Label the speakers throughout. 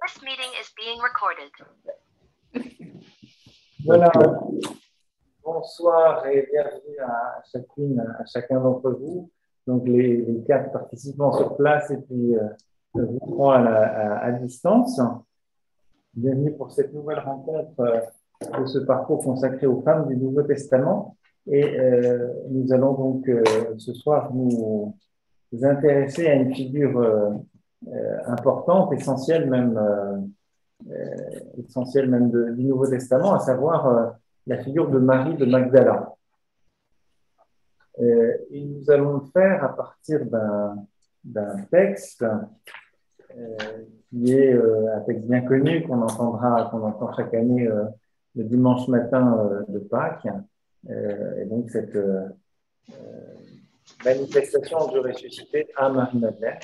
Speaker 1: This meeting is being recorded.
Speaker 2: Voilà, bonsoir et bienvenue à chacun d'entre vous. Donc les 4 participants sur place et puis vous 3 à distance. Bienvenue pour cette nouvelle rencontre de ce parcours consacré aux femmes du Nouveau Testament. Et nous allons donc ce soir nous intéresser à une figure importante, essentielle même du Nouveau Testament, à savoir la figure de Marie de Magdala. Et nous allons le faire à partir d'un texte qui est un texte bien connu qu'on entend chaque année le dimanche matin de Pâques. Et donc cette manifestation du ressuscité à Marie-Madeleine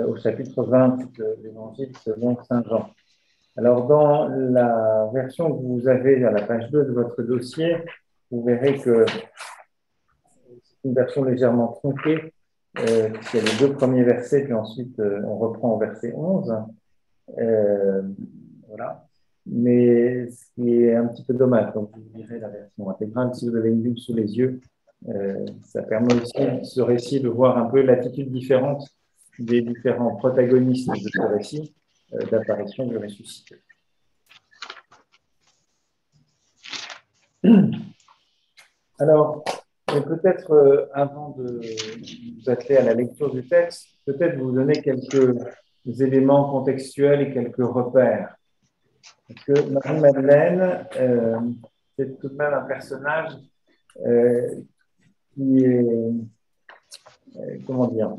Speaker 2: au chapitre 20 de l'Évangile selon Saint Jean. Alors, dans la version que vous avez à la page 2 de votre dossier, vous verrez que c'est une version légèrement tronquée, puisqu'il y a les 2 premiers versets, puis ensuite on reprend au verset 11. Voilà. Mais ce qui est un petit peu dommage, donc vous lirez la version intégrale si vous avez une Bible sous les yeux. Ça permet aussi, ce récit, de voir un peu l'attitude différente des différents protagonistes de ce récit d'apparition du ressuscité. Alors, peut-être avant de vous atteler à la lecture du texte, peut-être vous donner quelques éléments contextuels et quelques repères. Parce que Marie-Madeleine, c'est tout de même un personnage qui est, comment dire,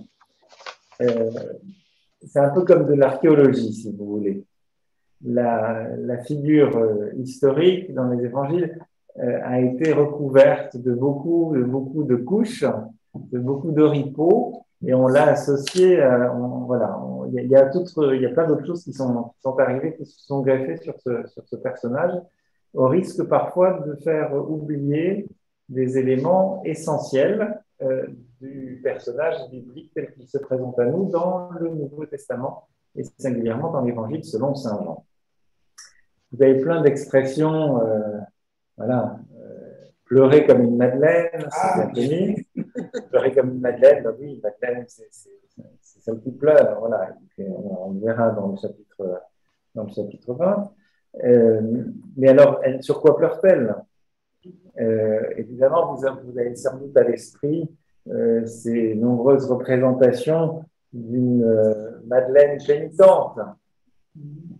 Speaker 2: c'est un peu comme de l'archéologie, si vous voulez. La figure historique dans les évangiles a été recouverte de beaucoup de couches, de beaucoup d'oripeaux, et on l'a associé, il y a plein d'autres choses qui sont arrivées, qui se sont greffées sur ce personnage, au risque parfois de faire oublier des éléments essentiels du personnage biblique tel qu'il se présente à nous dans le Nouveau Testament, et singulièrement dans l'Évangile selon Saint Jean. Vous avez plein d'expressions, pleurer comme une Madeleine, c'est bien connu. Pleurer comme une Madeleine, ben oui, Madeleine, c'est celle qui pleure, voilà. On le verra dans le chapitre 20. Mais alors, sur quoi pleure-t-elle? Évidemment, vous avez sans doute à l'esprit ces nombreuses représentations d'une Madeleine pénitente,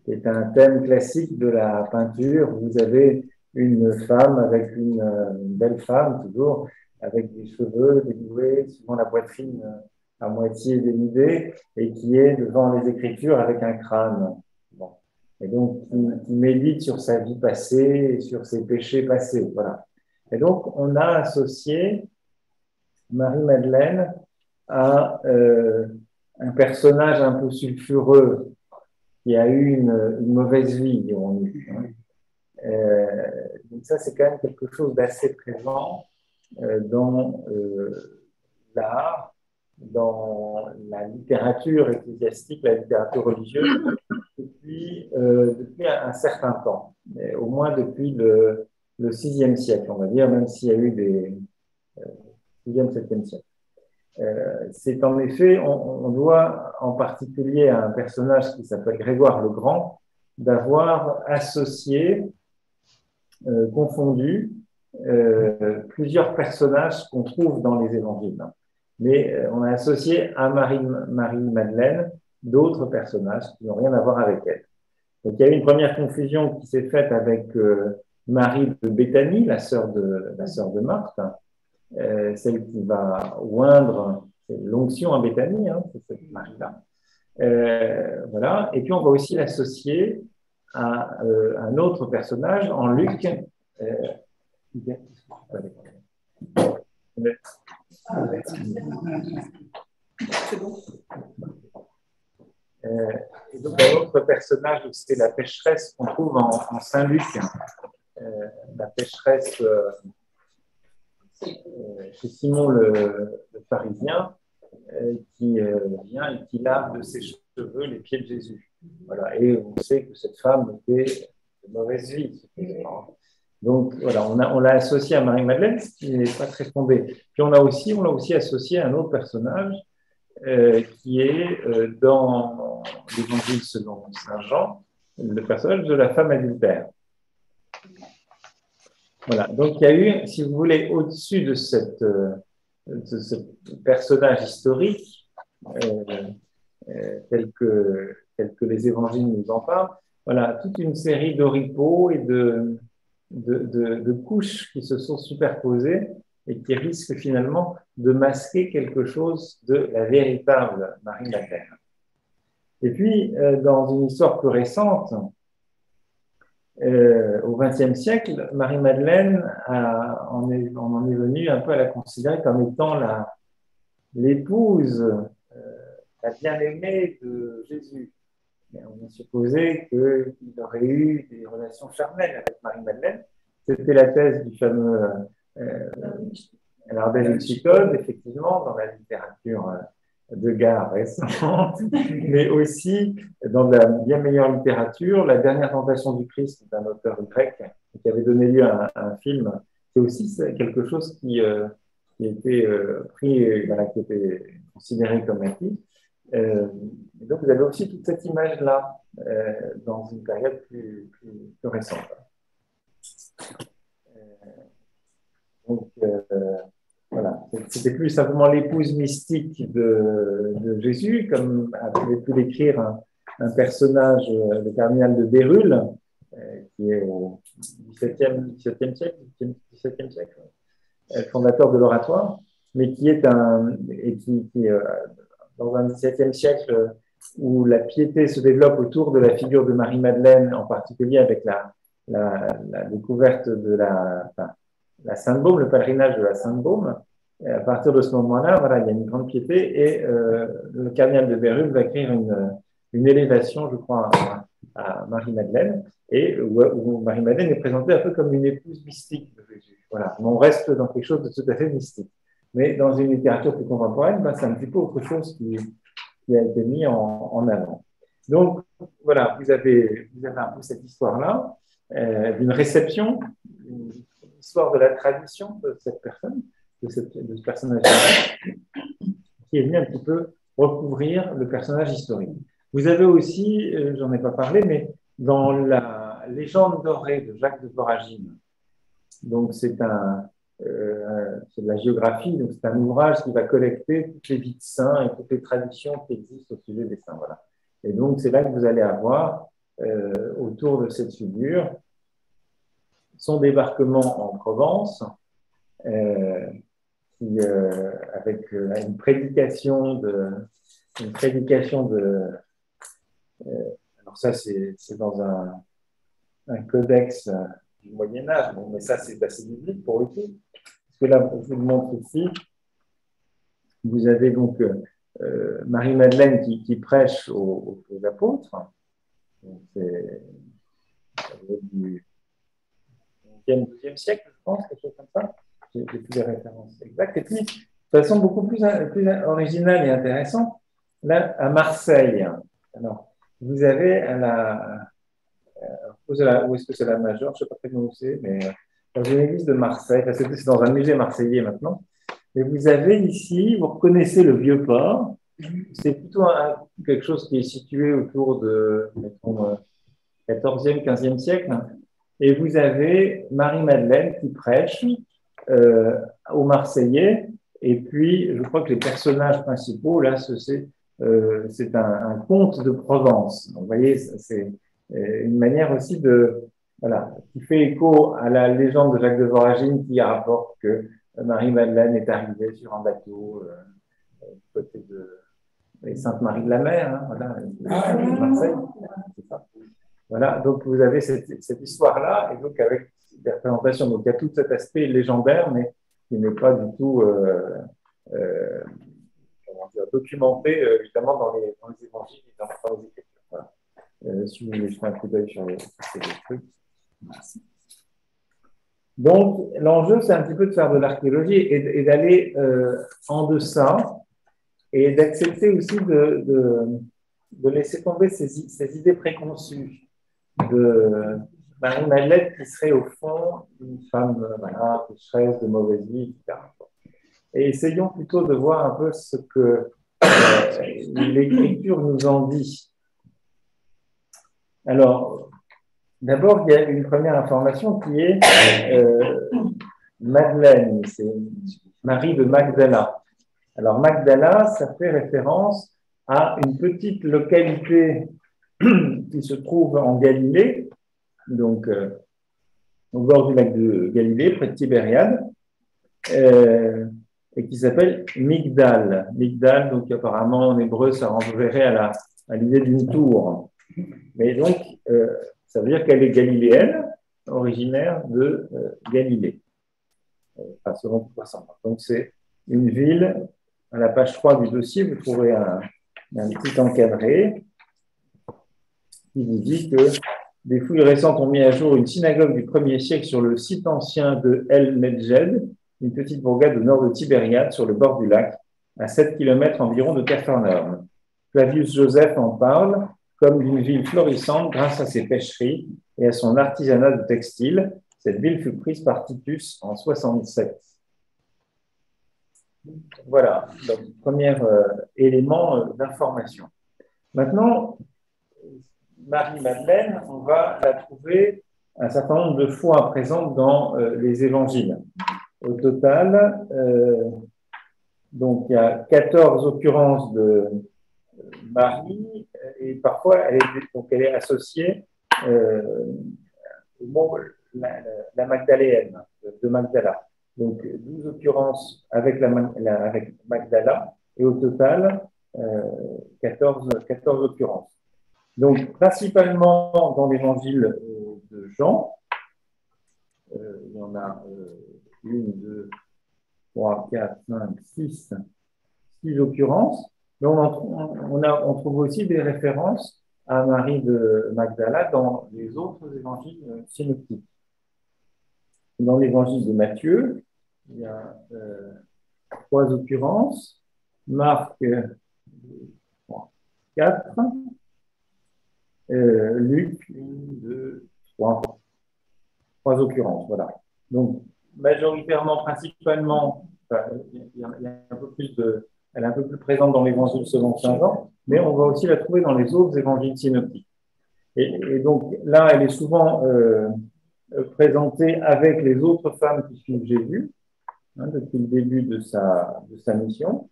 Speaker 2: qui est un thème classique de la peinture. Vous avez une femme avec une belle femme, toujours, avec des cheveux dénoués, souvent la poitrine à moitié dénudée, et qui est devant les Écritures avec un crâne. Bon. Et donc, qui médite sur sa vie passée et sur ses péchés passés. Voilà. Et donc, on a associé Marie-Madeleine à un personnage un peu sulfureux, qui a eu une mauvaise vie, dirons-nous. Donc ça, c'est quand même quelque chose d'assez présent dans l'art, dans la littérature ecclésiastique, la littérature religieuse, depuis un certain temps, au moins depuis le VIe siècle, on va dire, même s'il y a eu des 6e, 7e siècle. C'est en effet, on doit en particulier à un personnage qui s'appelle Grégoire le Grand, d'avoir associé, confondu, plusieurs personnages qu'on trouve dans les évangiles. Mais on a associé à Marie-Madeleine d'autres personnages qui n'ont rien à voir avec elle. Donc il y a eu une première confusion qui s'est faite avec Marie de Béthanie, la sœur de Marthe, celle qui va oindre, c'est l'onction à Béthanie, hein, c'est cette Marie-là. Voilà. Et puis on va aussi l'associer à un autre personnage en Luc. Et donc un autre personnage, c'est la pécheresse qu'on trouve en Saint Luc, la pécheresse chez Simon le pharisien, qui vient et qui lave de ses cheveux les pieds de Jésus. Voilà. Et on sait que cette femme était de mauvaise vie. Donc voilà, on l'a associé à Marie-Madeleine, ce qui n'est pas très fondé. Puis on l'a aussi associé à un autre personnage qui est dans l'Évangile selon Saint Jean, le personnage de la femme adultère. Voilà, donc il y a eu, si vous voulez, au-dessus de ce personnage historique, tel que les évangiles nous en parlent, voilà, toute une série d'oripeaux et de couches qui se sont superposées et qui risquent finalement de masquer quelque chose de la véritable Marie-Madeleine. Et puis, dans une histoire plus récente, au XXe siècle, Marie-Madeleine, on en est venu un peu à la considérer comme étant l'épouse, la bien-aimée de Jésus. Mais on a supposé qu'il aurait eu des relations charnelles avec Marie-Madeleine. C'était la thèse du fameux Ardèche Psychose, effectivement, dans la littérature de gare récente, mais aussi dans la bien meilleure littérature, La dernière tentation du Christ d'un auteur grec qui avait donné lieu à un film. C'est aussi quelque chose qui était pris, voilà, qui était considéré comme acquis. Et donc, vous avez aussi toute cette image-là dans une période plus récente. Donc, voilà, c'était plus simplement l'épouse mystique de Jésus, comme avait pu l'écrire un personnage, le cardinal de Bérulle, qui est au XVIIe siècle, XVIIe siècle, fondateur de l'oratoire, mais qui est dans un XVIIe siècle où la piété se développe autour de la figure de Marie-Madeleine, en particulier avec la découverte de la Sainte-Baume, le pèlerinage de la Sainte-Baume. Et à partir de ce moment-là, voilà, il y a une grande piété et le cardinal de Bérulle va écrire une élévation, je crois, à Marie-Madeleine, et où Marie-Madeleine est présentée un peu comme une épouse mystique de Jésus. Voilà, on reste dans quelque chose de tout à fait mystique. Mais dans une littérature plus contemporaine, c'est un petit peu autre chose qui a été mis en avant. Donc, voilà, vous avez un peu cette histoire-là, d'une réception, une histoire de la tradition de cette personne, de ce personnage qui est venu un petit peu recouvrir le personnage historique. Vous avez aussi, j'en ai pas parlé, mais dans la légende dorée de Jacques de Voragine, donc c'est de la géographie, donc c'est un ouvrage qui va collecter toutes les vies de saints et toutes les traditions qui existent au sujet des saints. Voilà. Et donc c'est là que vous allez avoir, autour de cette figure, son débarquement en Provence, avec une prédication alors ça c'est dans un codex du Moyen-Âge, bon, mais ça c'est assez biblique pour le coup, parce que là, je vous le montre ici, vous avez donc Marie-Madeleine qui prêche aux apôtres, c'est du 12e siècle, je pense, quelque chose comme ça, j'ai plus les références exactes, et puis, de façon beaucoup plus originale et intéressante, là, à Marseille, alors, vous avez où est-ce que c'est la majeure? Je ne sais pas très bien où c'est, mais dans une église de Marseille, c'est dans un musée marseillais maintenant. Et vous avez ici, vous reconnaissez le vieux port. C'est plutôt quelque chose qui est situé autour de, mettons, 14e, 15e siècle. Et vous avez Marie-Madeleine qui prêche aux Marseillais. Et puis, je crois que les personnages principaux, là, c'est un conte de Provence. Donc, vous voyez, c'est une manière aussi voilà, qui fait écho à la légende de Jacques de Voragine qui rapporte que Marie-Madeleine est arrivée sur un bateau du côté de Sainte-Marie de la Mer, hein, voilà, de Marseille. C'est ça. Voilà, donc vous avez cette histoire-là, et donc avec des représentations. Donc il y a tout cet aspect légendaire, mais qui n'est pas du tout documenté, évidemment, dans les évangiles et dans les écritures. Voilà. Si vous voulez jeter un coup d'œil sur ces trucs. Donc, l'enjeu, c'est un petit peu de faire de l'archéologie et d'aller en deçà et d'accepter aussi de laisser tomber ces idées préconçues de Marie-Madeleine qui serait au fond une femme voilà, pécheresse, de mauvaise vie, etc. Et essayons plutôt de voir un peu ce que l'Écriture nous en dit. Alors, d'abord, il y a une première information qui est Madeleine, c'est Marie de Magdala. Alors, Magdala, ça fait référence à une petite localité qui se trouve en Galilée, donc au bord du lac de Galilée, près de Tibériade, et qui s'appelle Migdal. Migdal, donc apparemment en hébreu, ça renverrait à l'idée d'une tour. Mais donc, ça veut dire qu'elle est galiléenne, originaire de Galilée. Enfin, selon tout ensemble. Donc, c'est une ville, à la page 3 du dossier, vous trouverez un petit encadré qui vous dit que des fouilles récentes ont mis à jour une synagogue du 1er siècle sur le site ancien de El Medjed, une petite bourgade au nord de Tibériade, sur le bord du lac, à 7 km environ de Capharnaüm. Flavius Joseph en parle comme d'une ville florissante grâce à ses pêcheries et à son artisanat de textile. Cette ville fut prise par Titus en 67. Voilà, donc premier élément d'information. Maintenant, Marie-Madeleine, on va la trouver un certain nombre de fois présente dans les évangiles. Au total, donc il y a 14 occurrences de Marie, et parfois elle est associée au mot la Magdaléenne, de Magdala. Donc 12 occurrences avec avec Magdala, et au total 14 occurrences. Donc principalement dans l'évangile de Jean, il y en a 1, 2, 3, 4, 5, 6 occurrences, mais on trouve aussi des références à Marie de Magdala dans les autres évangiles synoptiques. Dans l'évangile de Matthieu, il y a 3 occurrences, Marc 4, Luc 1, 2, 3 occurrences, voilà. Donc, majoritairement, principalement, il y a un peu plus elle est un peu plus présente dans l'évangile selon saint Jean, mais on va aussi la trouver dans les autres évangiles synoptiques. Et donc, là, elle est souvent présentée avec les autres femmes qui suivent Jésus, depuis le début de sa mission.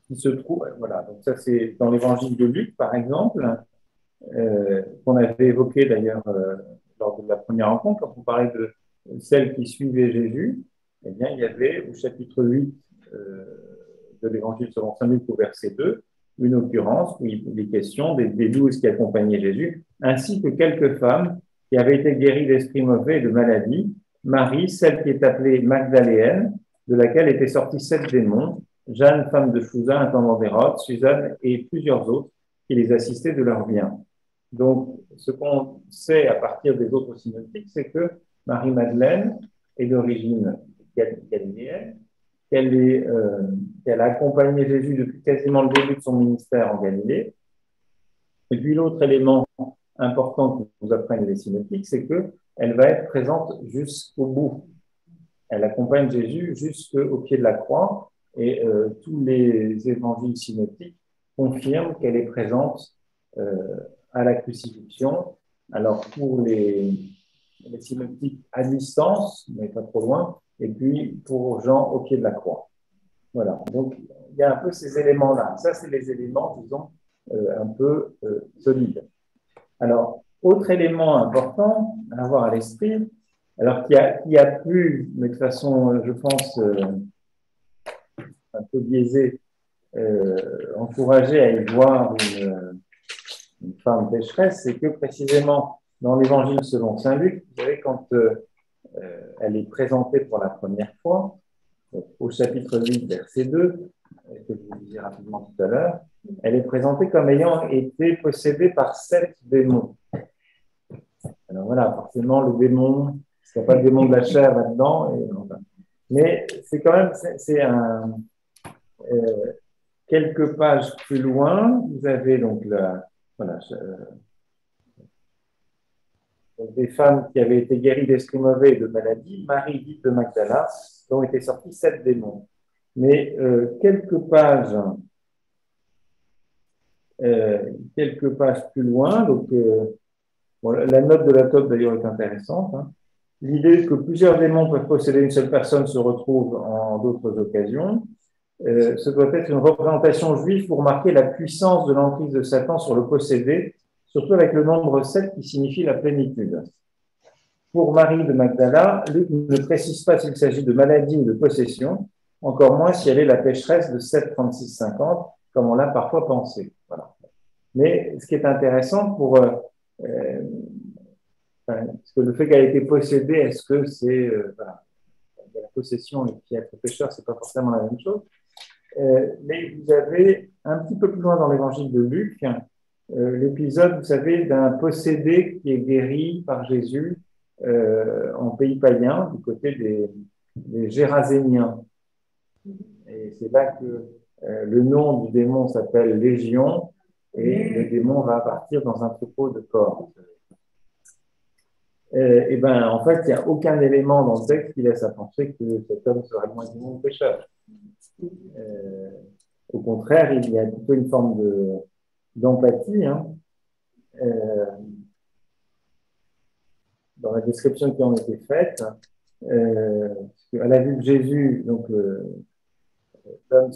Speaker 2: Qui se trouve, voilà, donc ça c'est dans l'évangile de Luc, par exemple, qu'on avait évoqué d'ailleurs lors de la première rencontre, quand on parlait de celles qui suivaient Jésus. Eh bien, il y avait au chapitre 8 de l'évangile selon saint Luc au verset 2, une occurrence où il est question des 12 qui accompagnaient Jésus, ainsi que quelques femmes qui avaient été guéries d'esprits mauvais et de maladies. Marie, celle qui est appelée Magdaléenne, de laquelle étaient sortis 7 démons, Jeanne, femme de Chouza, intendant d'Hérode, Suzanne et plusieurs autres qui les assistaient de leur bien. Donc, ce qu'on sait à partir des autres synoptiques, c'est que Marie-Madeleine est d'origine galiléenne, qu'elle a accompagné Jésus depuis quasiment le début de son ministère en Galilée. Et puis l'autre élément important que nous apprennent les synoptiques, c'est qu'elle va être présente jusqu'au bout. Elle accompagne Jésus jusqu'au pied de la croix, et tous les évangiles synoptiques confirment qu'elle est présente à la crucifixion. Alors pour les synoptiques à distance, mais pas trop loin, et puis pour Jean au pied de la croix. Voilà, donc il y a un peu ces éléments-là. Ça, c'est les éléments, disons, un peu solides. Alors, autre élément important à avoir à l'esprit, alors qui a pu, mais de façon, je pense, un peu biaisée, encourager à y voir une femme pécheresse, c'est que précisément dans l'évangile selon saint Luc, vous savez, quand elle est présentée pour la première fois, au chapitre 8, verset 2, que je vous disais rapidement tout à l'heure, elle est présentée comme ayant été possédée par 7 démons. Alors voilà, forcément, le démon, il n'y a pas de démon de la chair là-dedans, mais c'est quand même, c'est Quelques pages plus loin, vous avez donc voilà, des femmes qui avaient été guéries d'esprits mauvais et de maladies, Marie dite de Magdala, dont étaient sortis 7 démons. Mais quelques pages plus loin, donc bon, la note de la top d'ailleurs est intéressante. Hein. L'idée que plusieurs démons peuvent posséder une seule personne se retrouve en d'autres occasions. Ce doit être une représentation juive pour marquer la puissance de l'emprise de Satan sur le possédé, surtout avec le nombre 7 qui signifie la plénitude. Pour Marie de Magdala, Luc ne précise pas s'il s'agit de maladie ou de possession, encore moins si elle est la pécheresse de 7, 36, 50, comme on l'a parfois pensé. Voilà. Mais ce qui est intéressant parce que le fait qu'elle ait été possédée, est-ce que c'est voilà, la possession et puis être pécheur, c'est pas forcément la même chose. Mais vous avez un petit peu plus loin dans l'évangile de Luc l'épisode, vous savez, d'un possédé qui est guéri par Jésus en pays païen, du côté des Géraséniens. Et c'est là que le nom du démon s'appelle Légion, et le démon va partir dans un troupeau de corps. Et ben, en fait, il n'y a aucun élément dans le texte qui laisse à penser que cet homme serait moins du monde pécheur. Au contraire, il y a plutôt une forme d'empathie hein, dans la description qui en était faite. À la vue de Jésus, donc l'homme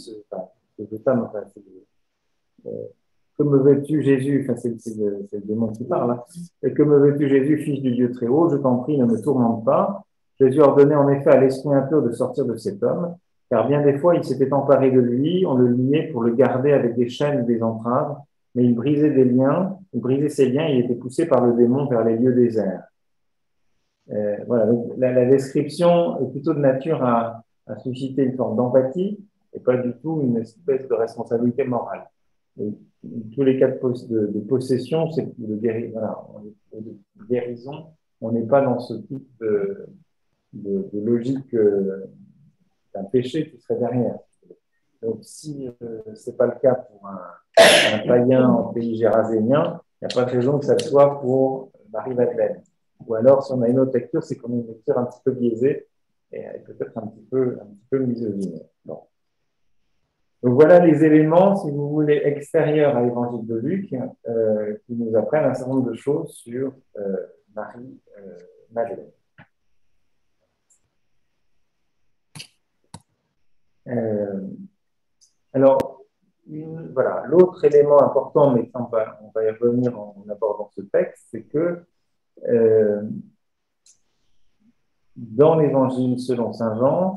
Speaker 2: que me veux-tu Jésus, enfin c'est le démon qui parle, hein. Et que me veux-tu Jésus, fils du Dieu très haut, je t'en prie, ne me tourmente pas. Jésus ordonnait en effet à l'esprit impur de sortir de cet homme, car bien des fois il s'était emparé de lui, on le liait pour le garder avec des chaînes ou des entraves, mais il brisait des liens, il brisait ses liens, il était poussé par le démon vers les lieux déserts. Voilà, donc la description est plutôt de nature à susciter une forme d'empathie et pas du tout une espèce de responsabilité morale. Et tous les cas de possession, c'est de guérison, on n'est pas dans ce type de logique d'un péché qui serait derrière. Donc, si ce n'est pas le cas pour un païen en pays gérasénien, il n'y a pas de raison que ça soit pour Marie-Madeleine. Ou alors, si on a une autre lecture, c'est qu'on a une lecture un petit peu biaisée et peut-être un petit peu misogyne. Bon. Donc voilà les éléments, si vous voulez, extérieurs à l'Évangile de Luc, qui nous apprennent un certain nombre de choses sur Marie-Madeleine. Alors, voilà, l'autre élément important, mais on va y revenir en abordant ce texte, c'est que dans l'Évangile selon Saint Jean,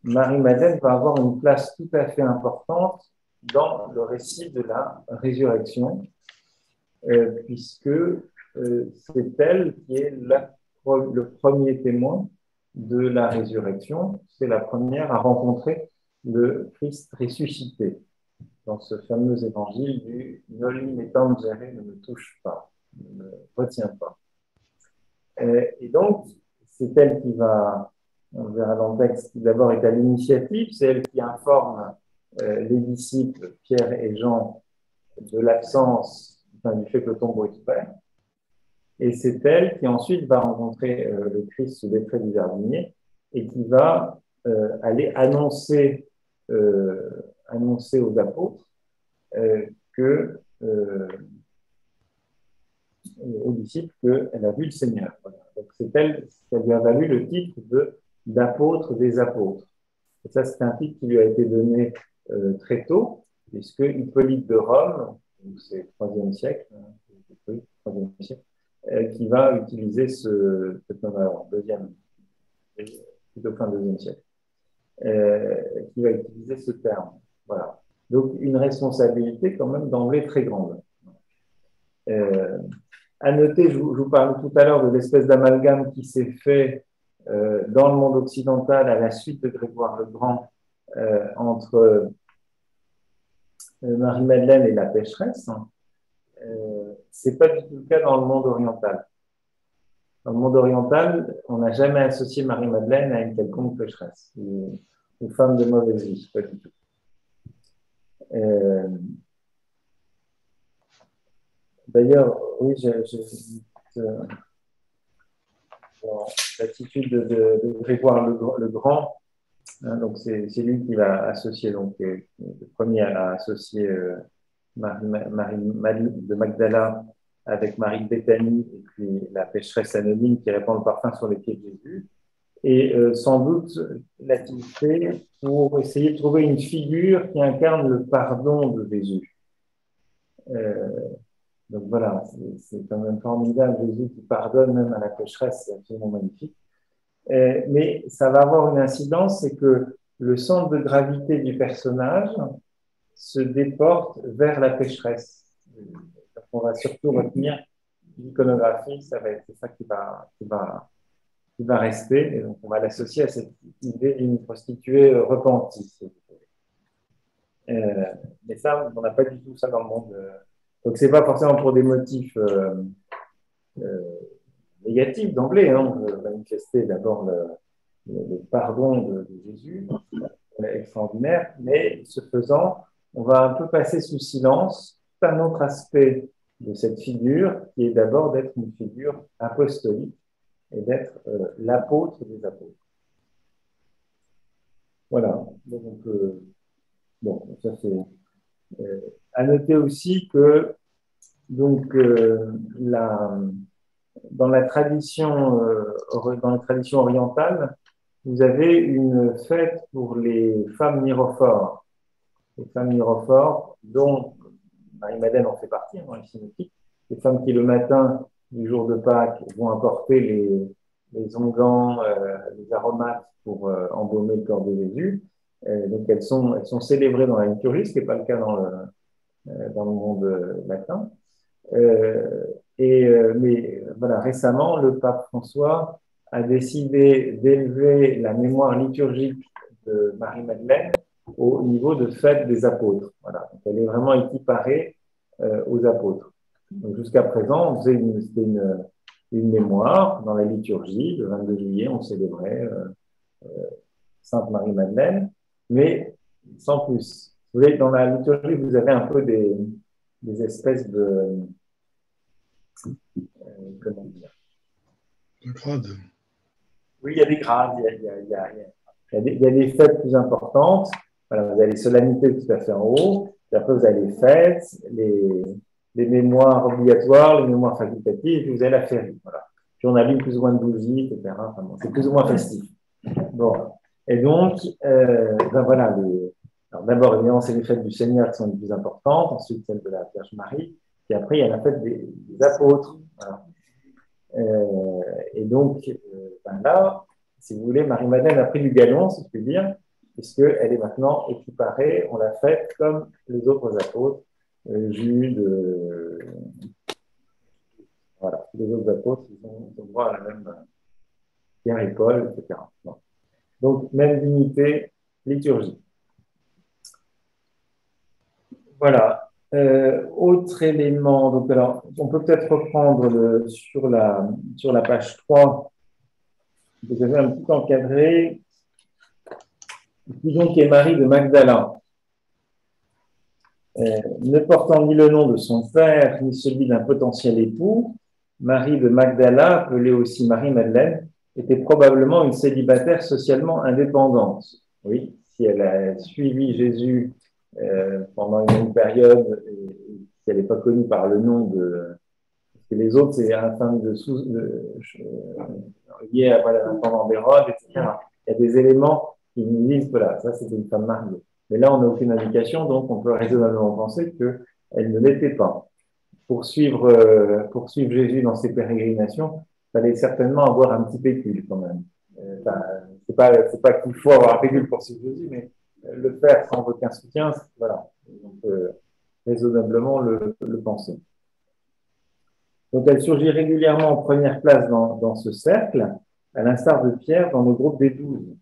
Speaker 2: Marie-Madeleine va avoir une place tout à fait importante dans le récit de la résurrection, puisque c'est elle qui est le premier témoin de la résurrection. C'est la première à rencontrer le Christ ressuscité dans ce fameux évangile du « Noli me tangere » ne me touche pas, ne me retiens pas. Et donc, c'est elle qui va, on verra dans le texte, qui d'abord est à l'initiative, c'est elle qui informe les disciples, Pierre et Jean, de l'absence, enfin, du fait que le tombeau est ouvert. Et c'est elle qui ensuite va rencontrer le Christ sous les traits du jardinier et qui va aller annoncer aux apôtres aux disciples qu'elle a vu le Seigneur. Voilà. Donc c'est elle, ça lui a valu le titre d'apôtre des apôtres. Et ça, c'est un titre qui lui a été donné très tôt, puisque Hippolyte de Rome, c'est le IIIe siècle, qui va utiliser plutôt fin deuxième siècle, qui va utiliser ce terme. Voilà. Donc une responsabilité quand même d'emblée très grande. À noter, je vous parlais tout à l'heure de l'espèce d'amalgame qui s'est fait dans le monde occidental à la suite de Grégoire le Grand entre Marie-Madeleine et la pécheresse. C'est pas du tout le cas dans le monde oriental. Dans le monde oriental, on n'a jamais associé Marie-Madeleine à une quelconque pécheresse ou femme de mauvaise vie, pas du tout. Euh, D'ailleurs, oui, l'attitude de Grégoire le Grand. Hein, donc c'est lui qui va associer, donc le premier à associer Marie de Magdala avec Marie de Béthanie et puis la pécheresse anonyme qui répand le parfum sur les pieds de Jésus. Et sans doute l'a-t-il fait pour essayer de trouver une figure qui incarne le pardon de Jésus. Euh, donc voilà, c'est quand même formidable, Jésus qui pardonne même à la pécheresse, c'est absolument magnifique. Mais ça va avoir une incidence, c'est que le centre de gravité du personnage se déporte vers la pécheresse. Donc on va surtout retenir l'iconographie, c'est ça qui va rester, et donc on va l'associer à cette idée d'une prostituée repentie. Mais ça, on n'a pas du tout ça dans le monde. Donc c'est pas forcément pour des motifs euh, négatifs d'emblée, hein. On veut manifester d'abord le pardon de Jésus, extraordinaire, mais ce faisant, on va un peu passer sous silence tout un autre aspect de cette figure, qui est d'abord d'être une figure apostolique et d'être l'apôtre des apôtres. Voilà. Donc, bon, ça c'est à noter aussi que donc dans la tradition orientale, vous avez une fête pour les femmes mirophores. Les femmes mirophores, dont Marie-Madeleine en fait partie, dans les synoptiques, les femmes qui le matin du jour de Pâques vont apporter les onguents, les aromates pour embaumer le corps de Jésus. Donc elles sont célébrées dans la liturgie, ce qui n'est pas le cas dans le monde latin. Mais voilà, récemment, le pape François a décidé d'élever la mémoire liturgique de Marie-Madeleine au niveau de fête des apôtres. Voilà. Donc, elle est vraiment équiparée aux apôtres. Donc, jusqu'à présent, c'était une mémoire dans la liturgie. Le 22 juillet, on célébrait Sainte Marie-Madeleine, mais sans plus. Vous voyez, dans la liturgie, vous avez un peu des espèces de comment dire,
Speaker 3: de grade.
Speaker 2: Oui, il y a des grades, il y a des fêtes plus importantes. Voilà, vous avez les solennités tout à fait en haut. Puis après, vous avez les fêtes, les mémoires obligatoires, les mémoires facultatives, et puis vous avez la féerie. Voilà. Puis on allume plus ou moins de bougies, etc. Enfin, bon, c'est plus ou moins festif. Bon. Et donc, ben voilà, alors d'abord, évidemment, c'est les fêtes du Seigneur qui sont les plus importantes, ensuite celles de la Vierge Marie, puis après, il y a la fête des apôtres. Voilà. Et donc, ben là, si vous voulez, Marie-Madeleine a pris du galon, si je puis dire, puisqu'elle est maintenant équiparée, on l'a faite comme les autres apôtres, Jude, voilà, les autres apôtres, ils ont droit à la même Pierre et Paul, etc. Bon. Donc, même dignité liturgique. Voilà. Autre élément, donc alors, on peut peut-être reprendre sur la page 3, vous avez un petit encadré, qui donc est Marie de Magdala, ne portant ni le nom de son père, ni celui d'un potentiel époux, Marie de Magdala, appelée aussi Marie-Madeleine, était probablement une célibataire socialement indépendante. Oui, si elle a suivi Jésus pendant une longue période, et si elle n'est pas connue par le nom de... Parce que les autres, c'est un femme lié à voilà, l'intendant d'Hérode, etc. Il y a des éléments qui nous disent, voilà, ça c'était une femme mariée. Mais là, on n'a aucune indication, donc on peut raisonnablement penser qu'elle ne l'était pas. Pour suivre Jésus dans ses pérégrinations, il fallait certainement avoir un petit pécule quand même. C'est pas qu'il faut avoir un pécule pour suivre Jésus, mais le faire sans aucun soutien, voilà. On peut raisonnablement le penser. Donc elle surgit régulièrement en première place dans ce cercle, à l'instar de Pierre dans le groupe des 12.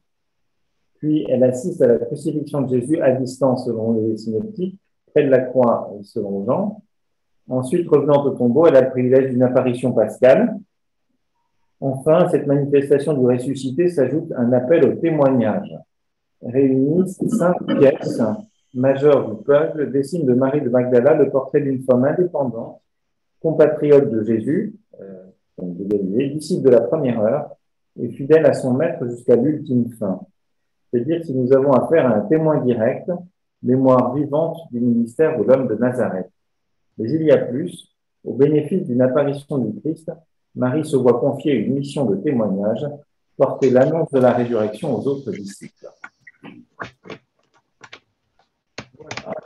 Speaker 2: Puis elle assiste à la crucifixion de Jésus à distance selon les synoptiques, près de la croix selon Jean. Ensuite, revenant au tombeau, elle a le privilège d'une apparition pascale. Enfin, à cette manifestation du ressuscité s'ajoute un appel au témoignage. Réunissent 5 pièces majeurs du peuple dessinent de Marie de Magdala le portrait d'une femme indépendante, compatriote de Jésus, donc de Galilée, disciple de la première heure et fidèle à son maître jusqu'à l'ultime fin. C'est-à-dire que nous avons affaire à un témoin direct, mémoire vivante du ministère de l'homme de Nazareth. Mais il y a plus, au bénéfice d'une apparition du Christ, Marie se voit confier une mission de témoignage, porter l'annonce de la résurrection aux autres disciples.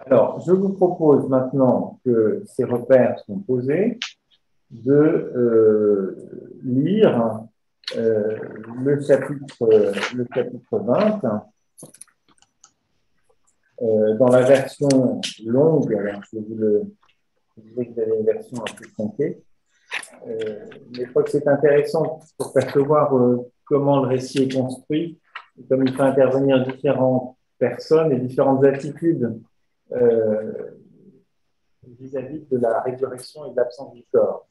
Speaker 2: Alors, je vous propose maintenant que ces repères sont posés, de lire le chapitre 20 dans la version longue. Alors, je disais que j'avais une version un peu tronquée, mais je crois que c'est intéressant pour percevoir comment le récit est construit, comme il fait intervenir différentes personnes et différentes attitudes vis-à-vis de la résurrection et de l'absence du corps.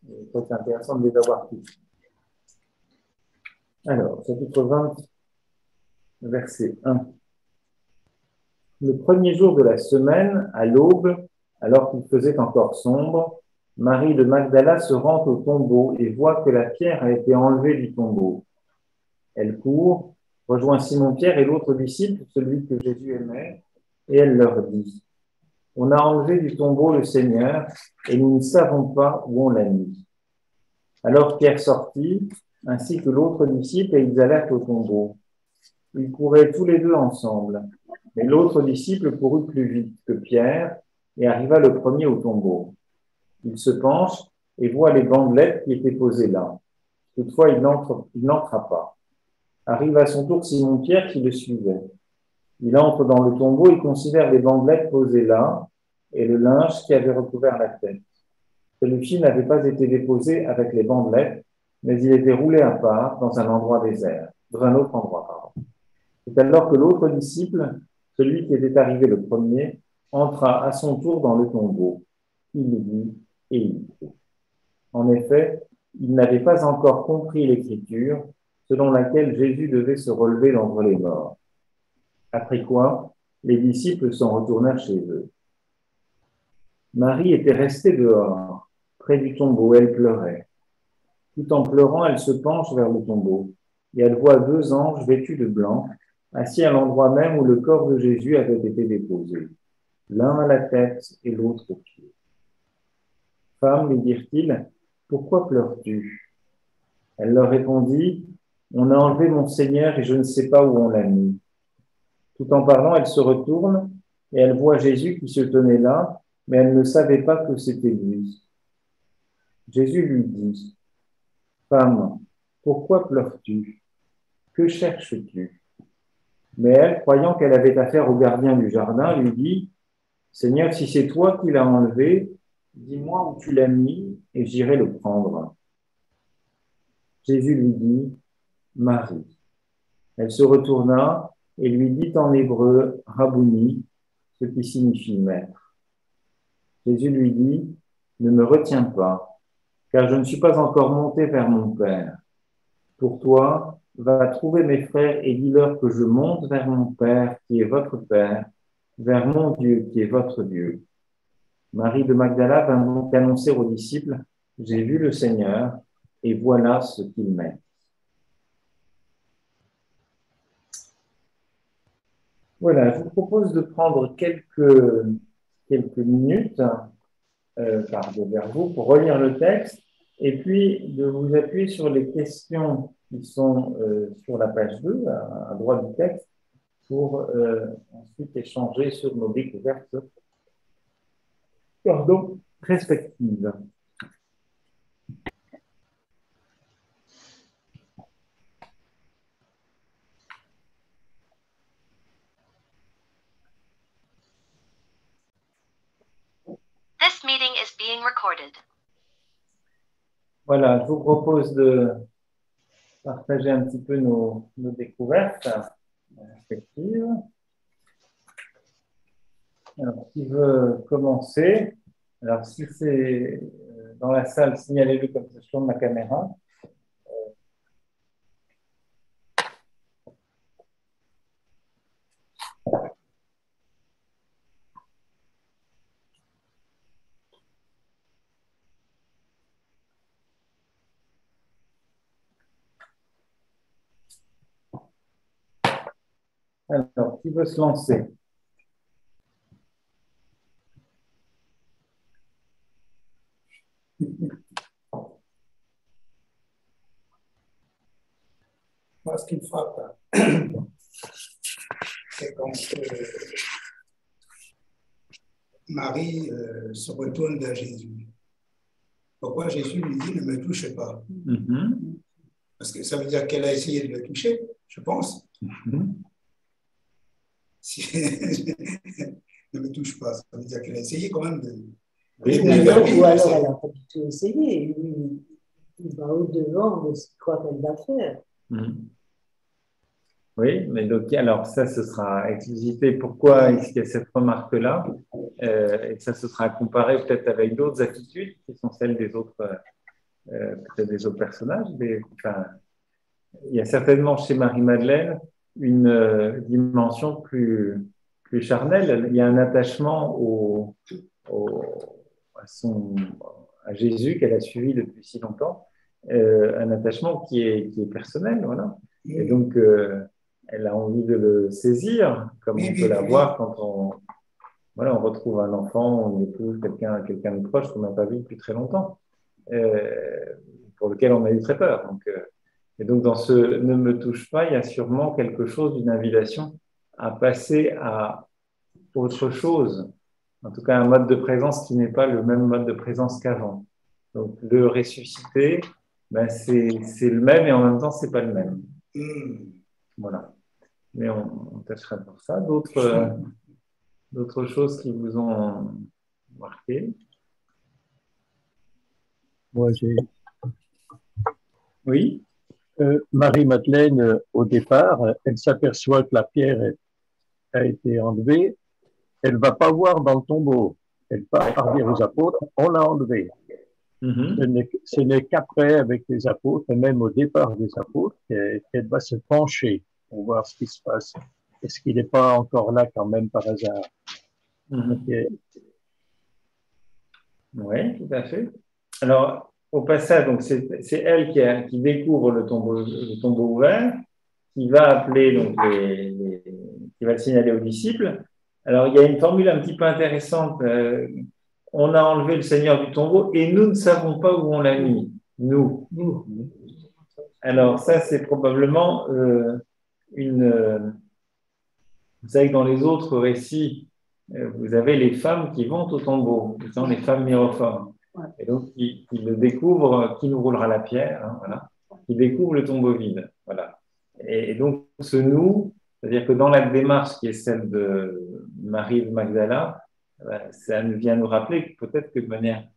Speaker 2: Je crois que c'est intéressant de les avoir tous. Alors, chapitre 20, verset 1. Le premier jour de la semaine, à l'aube, alors qu'il faisait encore sombre, Marie de Magdala se rend au tombeau et voit que la pierre a été enlevée du tombeau. Elle court, rejoint Simon-Pierre et l'autre disciple, celui que Jésus aimait, et elle leur dit : « On a enlevé du tombeau le Seigneur et nous ne savons pas où on l'a mis. » Alors Pierre sortit, ainsi que l'autre disciple, et ils allèrent au tombeau. Ils couraient tous les deux ensemble. Mais l'autre disciple courut plus vite que Pierre et arriva le premier au tombeau. Il se penche et voit les bandelettes qui étaient posées là. Toutefois, il n'entra pas. Arrive à son tour Simon-Pierre qui le suivait. Il entre dans le tombeau et considère les bandelettes posées là et le linge qui avait recouvert la tête. Celui-ci n'avait pas été déposé avec les bandelettes, mais il était roulé à part dans un endroit désert, dans un autre endroit, pardon. C'est alors que l'autre disciple, celui qui était arrivé le premier, entra à son tour dans le tombeau. Il vit et il crut. En effet, il n'avait pas encore compris l'écriture selon laquelle Jésus devait se relever d'entre les morts. Après quoi, les disciples s'en retournèrent chez eux. Marie était restée dehors, près du tombeau, elle pleurait. Tout en pleurant, elle se penche vers le tombeau et elle voit deux anges vêtus de blanc, assis à l'endroit même où le corps de Jésus avait été déposé, l'un à la tête et l'autre aux pieds. « Femme, lui dirent-ils, pourquoi pleures-tu » Elle leur répondit : « On a enlevé mon Seigneur et je ne sais pas où on l'a mis. » Tout en parlant, elle se retourne et elle voit Jésus qui se tenait là, mais elle ne savait pas que c'était lui. Jésus lui dit : « Femme, pourquoi pleures-tu ? Que cherches-tu ? » Mais elle, croyant qu'elle avait affaire au gardien du jardin, lui dit : « Seigneur, si c'est toi qui l'as enlevé, dis-moi où tu l'as mis et j'irai le prendre. » Jésus lui dit : « Marie. » Elle se retourna et lui dit en hébreu : « Rabouni », ce qui signifie maître. Jésus lui dit : « Ne me retiens pas, car je ne suis pas encore monté vers mon Père. Pour toi, va trouver mes frères et dis-leur que je monte vers mon Père, qui est votre Père, vers mon Dieu, qui est votre Dieu. » Marie de Magdala vint donc annoncer aux disciples : « J'ai vu le Seigneur, et voilà ce qu'il m'est. » Voilà, je vous propose de prendre quelques minutes vers vous pour relire le texte et puis de vous appuyer sur les questions qui sont sur la page 2, à droite du texte, pour ensuite échanger sur nos découvertes respectives.
Speaker 1: This meeting is being recorded.
Speaker 2: Voilà, je vous propose de partager un petit peu nos découvertes respectives. Alors, qui veut commencer? Alors, si c'est dans la salle, signalez-le comme ça, je tourne ma caméra. Alors, qui veut se lancer?
Speaker 4: Moi, ce qui me frappe, c'est quand Marie se retourne vers Jésus. Pourquoi Jésus lui dit ne me touche pas? Parce que ça veut dire qu'elle a essayé de le toucher, je pense. Si ne me touche pas, ça veut dire qu'elle a essayé quand même de.
Speaker 5: Oui, ou alors elle n'a pas du tout essayé. Lui, il va au-devant de ce qu'il croit qu'elle va faire.
Speaker 2: Oui, mais donc, alors ça, ce sera explicité pourquoi est-ce qu'il y a cette remarque-là, et ça, ce sera comparé peut-être avec d'autres attitudes qui sont celles des autres, peut-être des autres personnages. Enfin, il y a certainement chez Marie-Madeleine une dimension plus charnelle. Il y a un attachement à Jésus qu'elle a suivi depuis si longtemps, un attachement qui est personnel, voilà. Et donc, elle a envie de le saisir, comme on peut l'avoir quand on retrouve un enfant, on épouse quelqu'un de proche qu'on n'a pas vu depuis très longtemps, pour lequel on a eu très peur. Et donc, dans ce « ne me touche pas », il y a sûrement quelque chose d'une invitation à passer à autre chose, en tout cas un mode de présence qui n'est pas le même mode de présence qu'avant. Donc, le ressuscité, ben, c'est le même et en même temps, c'est pas le même. Voilà. Mais on tâchera pour ça. D'autres choses qui vous ont marqué?
Speaker 6: Moi, j'ai.
Speaker 2: Oui.
Speaker 6: Marie-Madeleine, au départ, elle s'aperçoit que la pierre a été enlevée. Elle ne va pas voir dans le tombeau. Elle part dire aux apôtres, on l'a enlevé. Ce n'est qu'après, avec les apôtres, et même au départ des apôtres, qu'elle va se pencher pour voir ce qui se passe. Est-ce qu'il n'est pas encore là quand même par hasard?
Speaker 2: Oui, tout à fait. Alors, au passage, donc c'est elle qui découvre le tombeau ouvert, qui va appeler, donc qui va le signaler aux disciples. Alors, il y a une formule un petit peu intéressante. On a enlevé le Seigneur du tombeau et nous ne savons pas où on l'a mis. Nous. Alors, ça, c'est probablement vous savez que dans les autres récits, vous avez les femmes qui vont au tombeau, ce sont les femmes mirophores. Et donc, qui le découvrent, qui nous roulera la pierre, hein, voilà, qui découvrent le tombeau vide. Voilà. Et donc, ce nous, c'est-à-dire que dans la démarche qui est celle de Marie de Magdala, ça vient nous rappeler que peut-être que de manière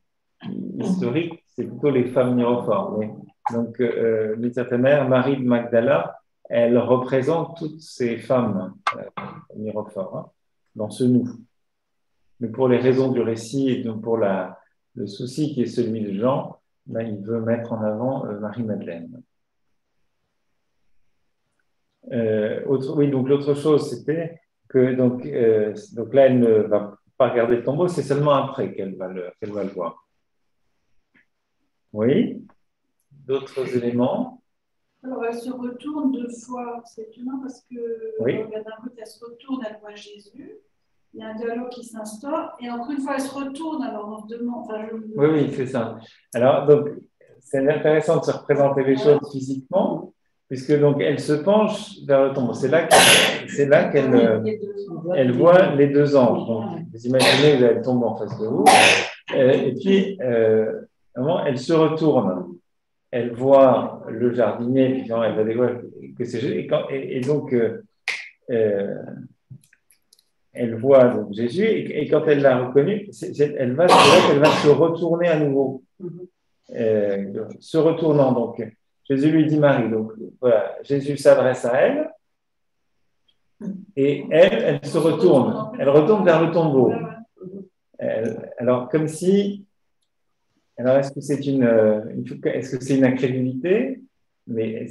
Speaker 2: historique, c'est plutôt les femmes mirophores. Mais, donc, d'une certaine manière, Marie de Magdala, elle représente toutes ces femmes mirophores, hein, dans ce nous. Mais pour les raisons du récit et donc pour le souci qui est celui de Jean, ben, il veut mettre en avant Marie-Madeleine. Oui, donc l'autre chose, c'était que donc là, elle ne va pas regarder le tombeau, c'est seulement après qu'elle va le voir. Oui. D'autres éléments?
Speaker 7: Alors, elle se retourne 2 fois. C'est étonnant parce que d'un côté, elle se retourne, elle voit Jésus. Il y a un dialogue qui s'instaure. Et encore une fois, elle se retourne. Alors, on se demande.
Speaker 2: Oui, c'est ça. Alors, donc, c'est intéressant de se représenter les choses physiquement, puisque donc elle se penche vers le tombeau. C'est là qu'elle voit les 2 anges. Donc, vous imaginez, vous avez le tombeau en face de vous. Et puis, elle se retourne. Elle voit le jardinier, puis elle va découvrir que c'est Jésus. Et donc, elle voit donc Jésus, et quand elle l'a reconnu, elle va se retourner à nouveau. Se retournant, donc, Jésus lui dit Marie. Donc, voilà, Jésus s'adresse à elle, et elle se retourne. Elle retourne vers le tombeau. Alors, comme si. Alors, est-ce que c'est une incrédulité? Mais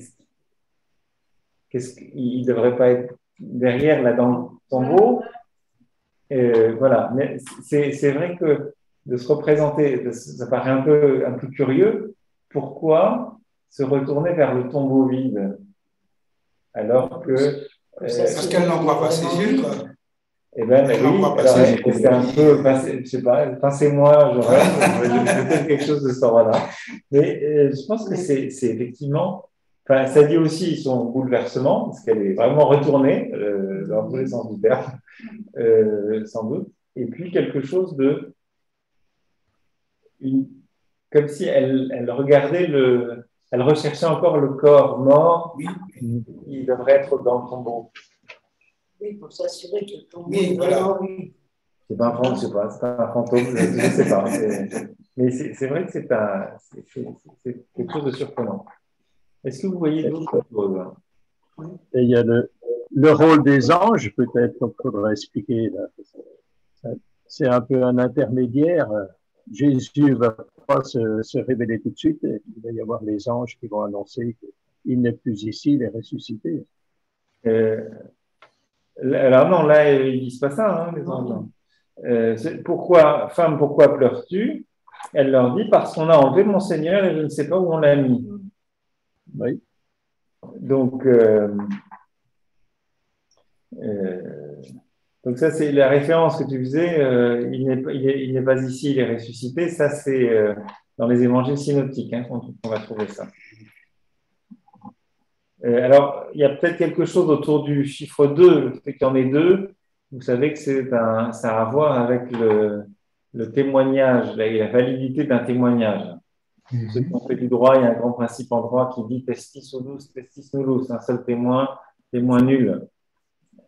Speaker 2: qu'est-ce qu'il ne devrait pas être derrière, là, dans le tombeau? Voilà. Mais c'est vrai que de se représenter, ça paraît un peu curieux. Pourquoi se retourner vers le tombeau vide alors que
Speaker 4: Parce qu'elle n'envoie pas ses yeux, quoi.
Speaker 2: Eh bien, oui, alors c'est un peu, je sais pas, pincez-moi, je rêve, peut-être quelque chose de ce genre-là. Mais je pense que c'est effectivement, enfin, ça dit aussi son bouleversement, parce qu'elle est vraiment retournée dans tous les sens du terme, sans doute. Et puis quelque chose de, comme si elle regardait elle recherchait encore le corps mort, qui devrait être dans le tombeau.
Speaker 5: Oui, pour s'assurer que le tombeau
Speaker 4: est
Speaker 5: vraiment
Speaker 2: c'est pas un fantôme, je sais pas, c'est pas un fantôme, je sais pas. Mais c'est vrai que c'est quelque chose de surprenant. Est-ce que vous voyez d'autres choses?
Speaker 6: Et il y a le rôle des anges, peut-être qu'il faudra expliquer. C'est un peu un intermédiaire. Jésus ne va pas se révéler tout de suite. Il va y avoir les anges qui vont annoncer qu'il n'est plus ici, il est ressuscité.
Speaker 2: Alors non, là, ils disent pas ça, hein, les anges. Pourquoi pleures-tu? Elle leur dit, parce qu'on a enlevé mon Seigneur et je ne sais pas où on l'a mis.
Speaker 6: Oui.
Speaker 2: Donc ça, c'est la référence que tu faisais. Il n'est pas ici, il est ressuscité. Ça, c'est dans les évangiles synoptiques, hein, qu'on va trouver ça. Alors, il y a peut-être quelque chose autour du chiffre 2, le fait qu'il y en ait deux. Vous savez que ça a à voir avec le témoignage et la validité d'un témoignage. Ceux qui ont fait du droit, il y a un grand principe en droit qui dit testis nullus, un seul témoin, témoin nul.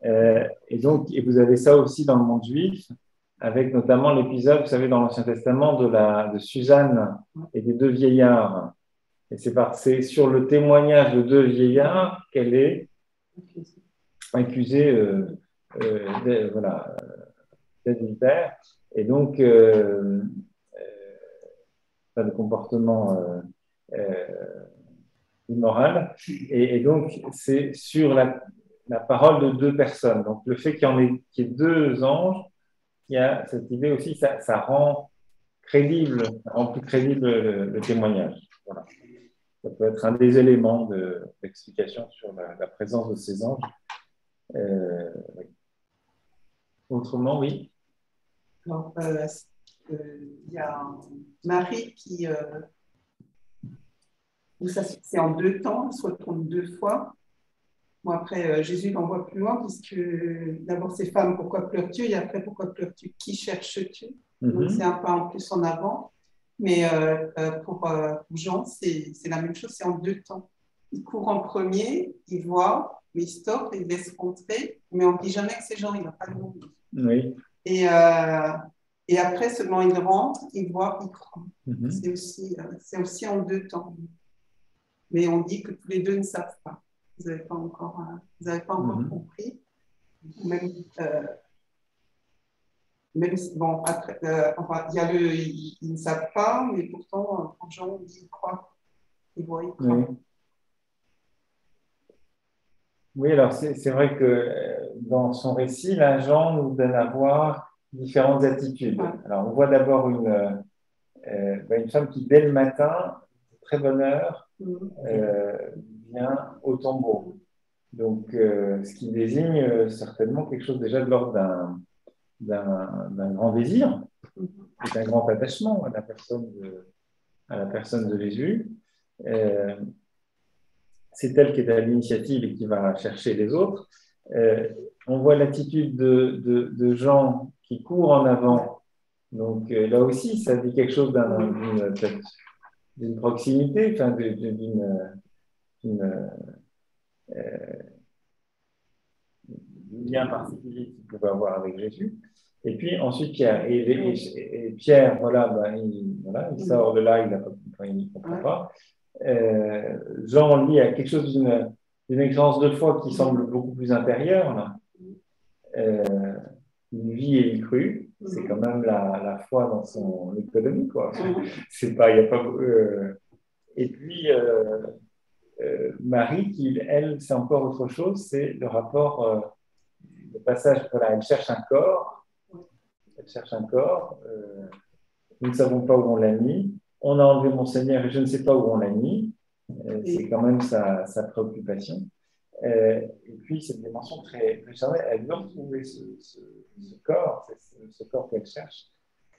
Speaker 2: Et vous avez ça aussi dans le monde juif, avec notamment l'épisode, vous savez, dans l'Ancien Testament, de Suzanne et des deux vieillards. Et c'est sur le témoignage de deux vieillards qu'elle est accusée d'adultère. Et donc, de comportement immoral. Et donc, c'est sur la parole de deux personnes. Donc, le fait qu'il y ait deux anges, il y a cette idée aussi, ça rend crédible, ça rend plus crédible le témoignage. Voilà. Ça peut être un des éléments d'explication sur la présence de ces anges. Oui. Autrement, oui.
Speaker 8: Alors, il y a Marie qui, c'est en deux temps, elle se retourne deux fois. Bon, après, Jésus l'envoie plus loin, puisque d'abord c'est femme, pourquoi pleures-tu? Et après, pourquoi pleures-tu? Qui cherches-tu? Donc c'est un peu en plus en avant. Mais pour Jean, c'est la même chose, c'est en deux temps. Il court en premier, il voit, mais il stoppe, il laisse rentrer, mais on ne dit jamais que c'est Jean, il n'a pas de nom.
Speaker 2: Oui.
Speaker 8: Et après, seulement il rentre, il voit, il croit. C'est aussi en deux temps. Mais on dit que tous les deux ne savent pas. Vous n'avez pas encore compris. Bon, après, enfin, il y a ils ne savent pas, mais pourtant, quand Jean dit il croit, il voit, il croit.
Speaker 2: Oui, alors c'est vrai que dans son récit, là, Jean nous donne à voir différentes attitudes. Ouais. Alors, on voit d'abord une femme qui, dès le matin, de très bonne heure, vient au tombeau. Donc, ce qui désigne certainement quelque chose déjà de l'ordre d'un grand désir et d'un grand attachement à la personne de Jésus. C'est elle qui est à l'initiative et qui va chercher les autres. On voit l'attitude de Jean qui court en avant. Donc là aussi, ça dit quelque chose d'une proximité, enfin d'un lien particulier qu'il pouvait avoir avec Jésus. Et puis ensuite Pierre. Et Pierre, il sort de là, il ne comprend pas. Jean, lui, a quelque chose d'une expérience de foi qui semble beaucoup plus intérieure. Il vit et il crut. C'est quand même la foi dans son économie, quoi. C'est pas, il y a pas. Et puis Marie, qui elle, c'est encore autre chose. C'est le rapport, le passage. Voilà, elle cherche un corps. Nous ne savons pas où on l'a mis. On a enlevé mon Seigneur et je ne sais pas où on l'a mis. C'est quand même sa préoccupation. Et puis, cette dimension très charnelle, elle veut retrouver ce corps, ce corps qu'elle cherche,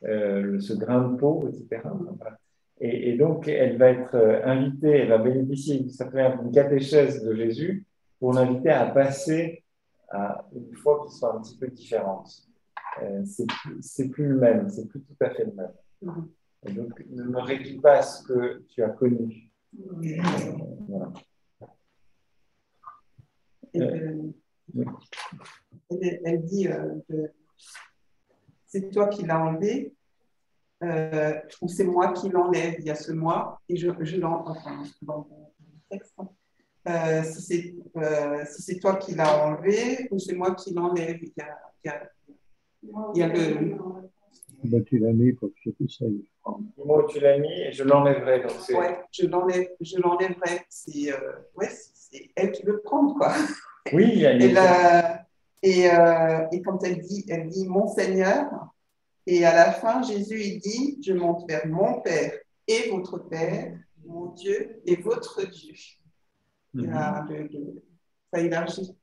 Speaker 2: ce grain de peau, etc. Voilà. Et donc, elle va être invitée, elle va bénéficier d'une catéchèse de Jésus pour l'inviter à passer à une foi qui soit un petit peu différente. C'est plus le même, c'est plus tout à fait le même. Et donc, ne me réduis pas à ce que tu as connu. Voilà.
Speaker 8: Elle dit c'est toi qui l'as enlevé ou c'est moi qui l'enlève, il y a ce moi, et je l'enlève, enfin, dans le texte, si c'est toi qui l'as enlevé ou c'est moi qui l'enlève, il y a le...
Speaker 6: Ben, tu l'as mis pour que je puisse aller.
Speaker 2: Moi, tu l'as mis et je l'enlèverai.
Speaker 8: Ouais, je l'enlèverai. C'est elle qui veut prendre, quoi.
Speaker 2: Oui,
Speaker 8: et quand elle dit mon Seigneur, et à la fin, Jésus, il dit, je monte vers mon Père et votre Père, mon Dieu et votre Dieu. Ça élargit.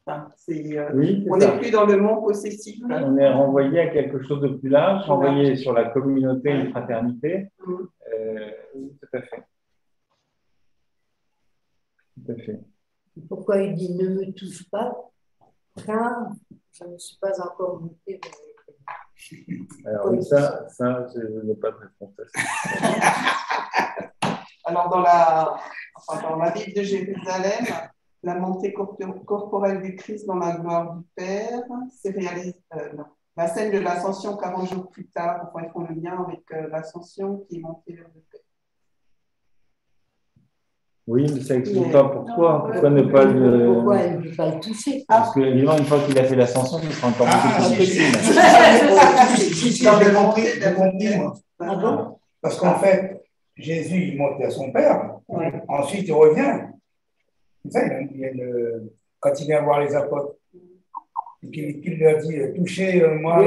Speaker 8: Enfin, on n'est plus dans le monde possessif.
Speaker 2: On est renvoyé à quelque chose de plus large, renvoyé sur la communauté, une fraternité. Oui, tout à fait. Tout à fait.
Speaker 5: Pourquoi il dit ne me touche pas, car je ne suis pas encore monté dans les...
Speaker 2: Alors oui, ça, je n'ai pas de réponse à ça.
Speaker 8: Alors dans la Bible de Jérusalem, la montée corporelle du Christ dans la gloire du Père, c'est réalisé. La scène de l'ascension 40 jours plus tard, ils font le lien avec l'ascension qui est montée vers le Père.
Speaker 2: Oui, mais ça n'explique pas pourquoi. Pourquoi ne pas le...
Speaker 5: Pourquoi elle ne peut pas le toucher?
Speaker 2: Parce que, évidemment, une fois qu'il a fait l'ascension, il sera encore beaucoup plus
Speaker 4: Si, j'ai compris, moi.
Speaker 5: Ah bon?
Speaker 4: Parce qu'en fait, Jésus, il monte à son Père, ensuite il revient. C'est ça, quand il vient voir les apôtres, qu'il leur dit touchez-moi.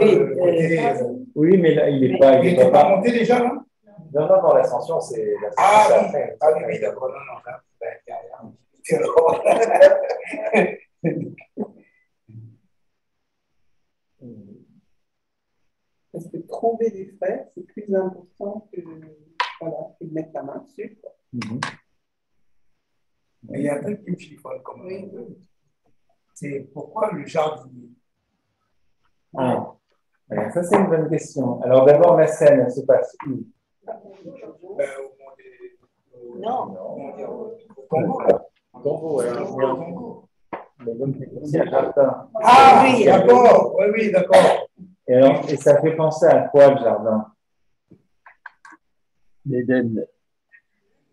Speaker 2: Oui, mais là, il n'est
Speaker 4: pas monté déjà, là?
Speaker 2: Non, l'ascension, c'est
Speaker 4: oui, d'accord. Non.
Speaker 8: Parce que trouver des frères, c'est plus important que de mettre la main dessus.
Speaker 4: Mais il y a un truc qui me chiffonne quand même. C'est pourquoi le jardinier?
Speaker 2: Alors, ça, c'est une bonne question. Alors, d'abord, la scène, elle se passe où?
Speaker 5: Non.
Speaker 2: Au Congo, alors.
Speaker 4: Ah oui, d'accord. Oui, d'accord.
Speaker 2: Et ça fait penser à quoi, le jardin?
Speaker 6: L'Éden.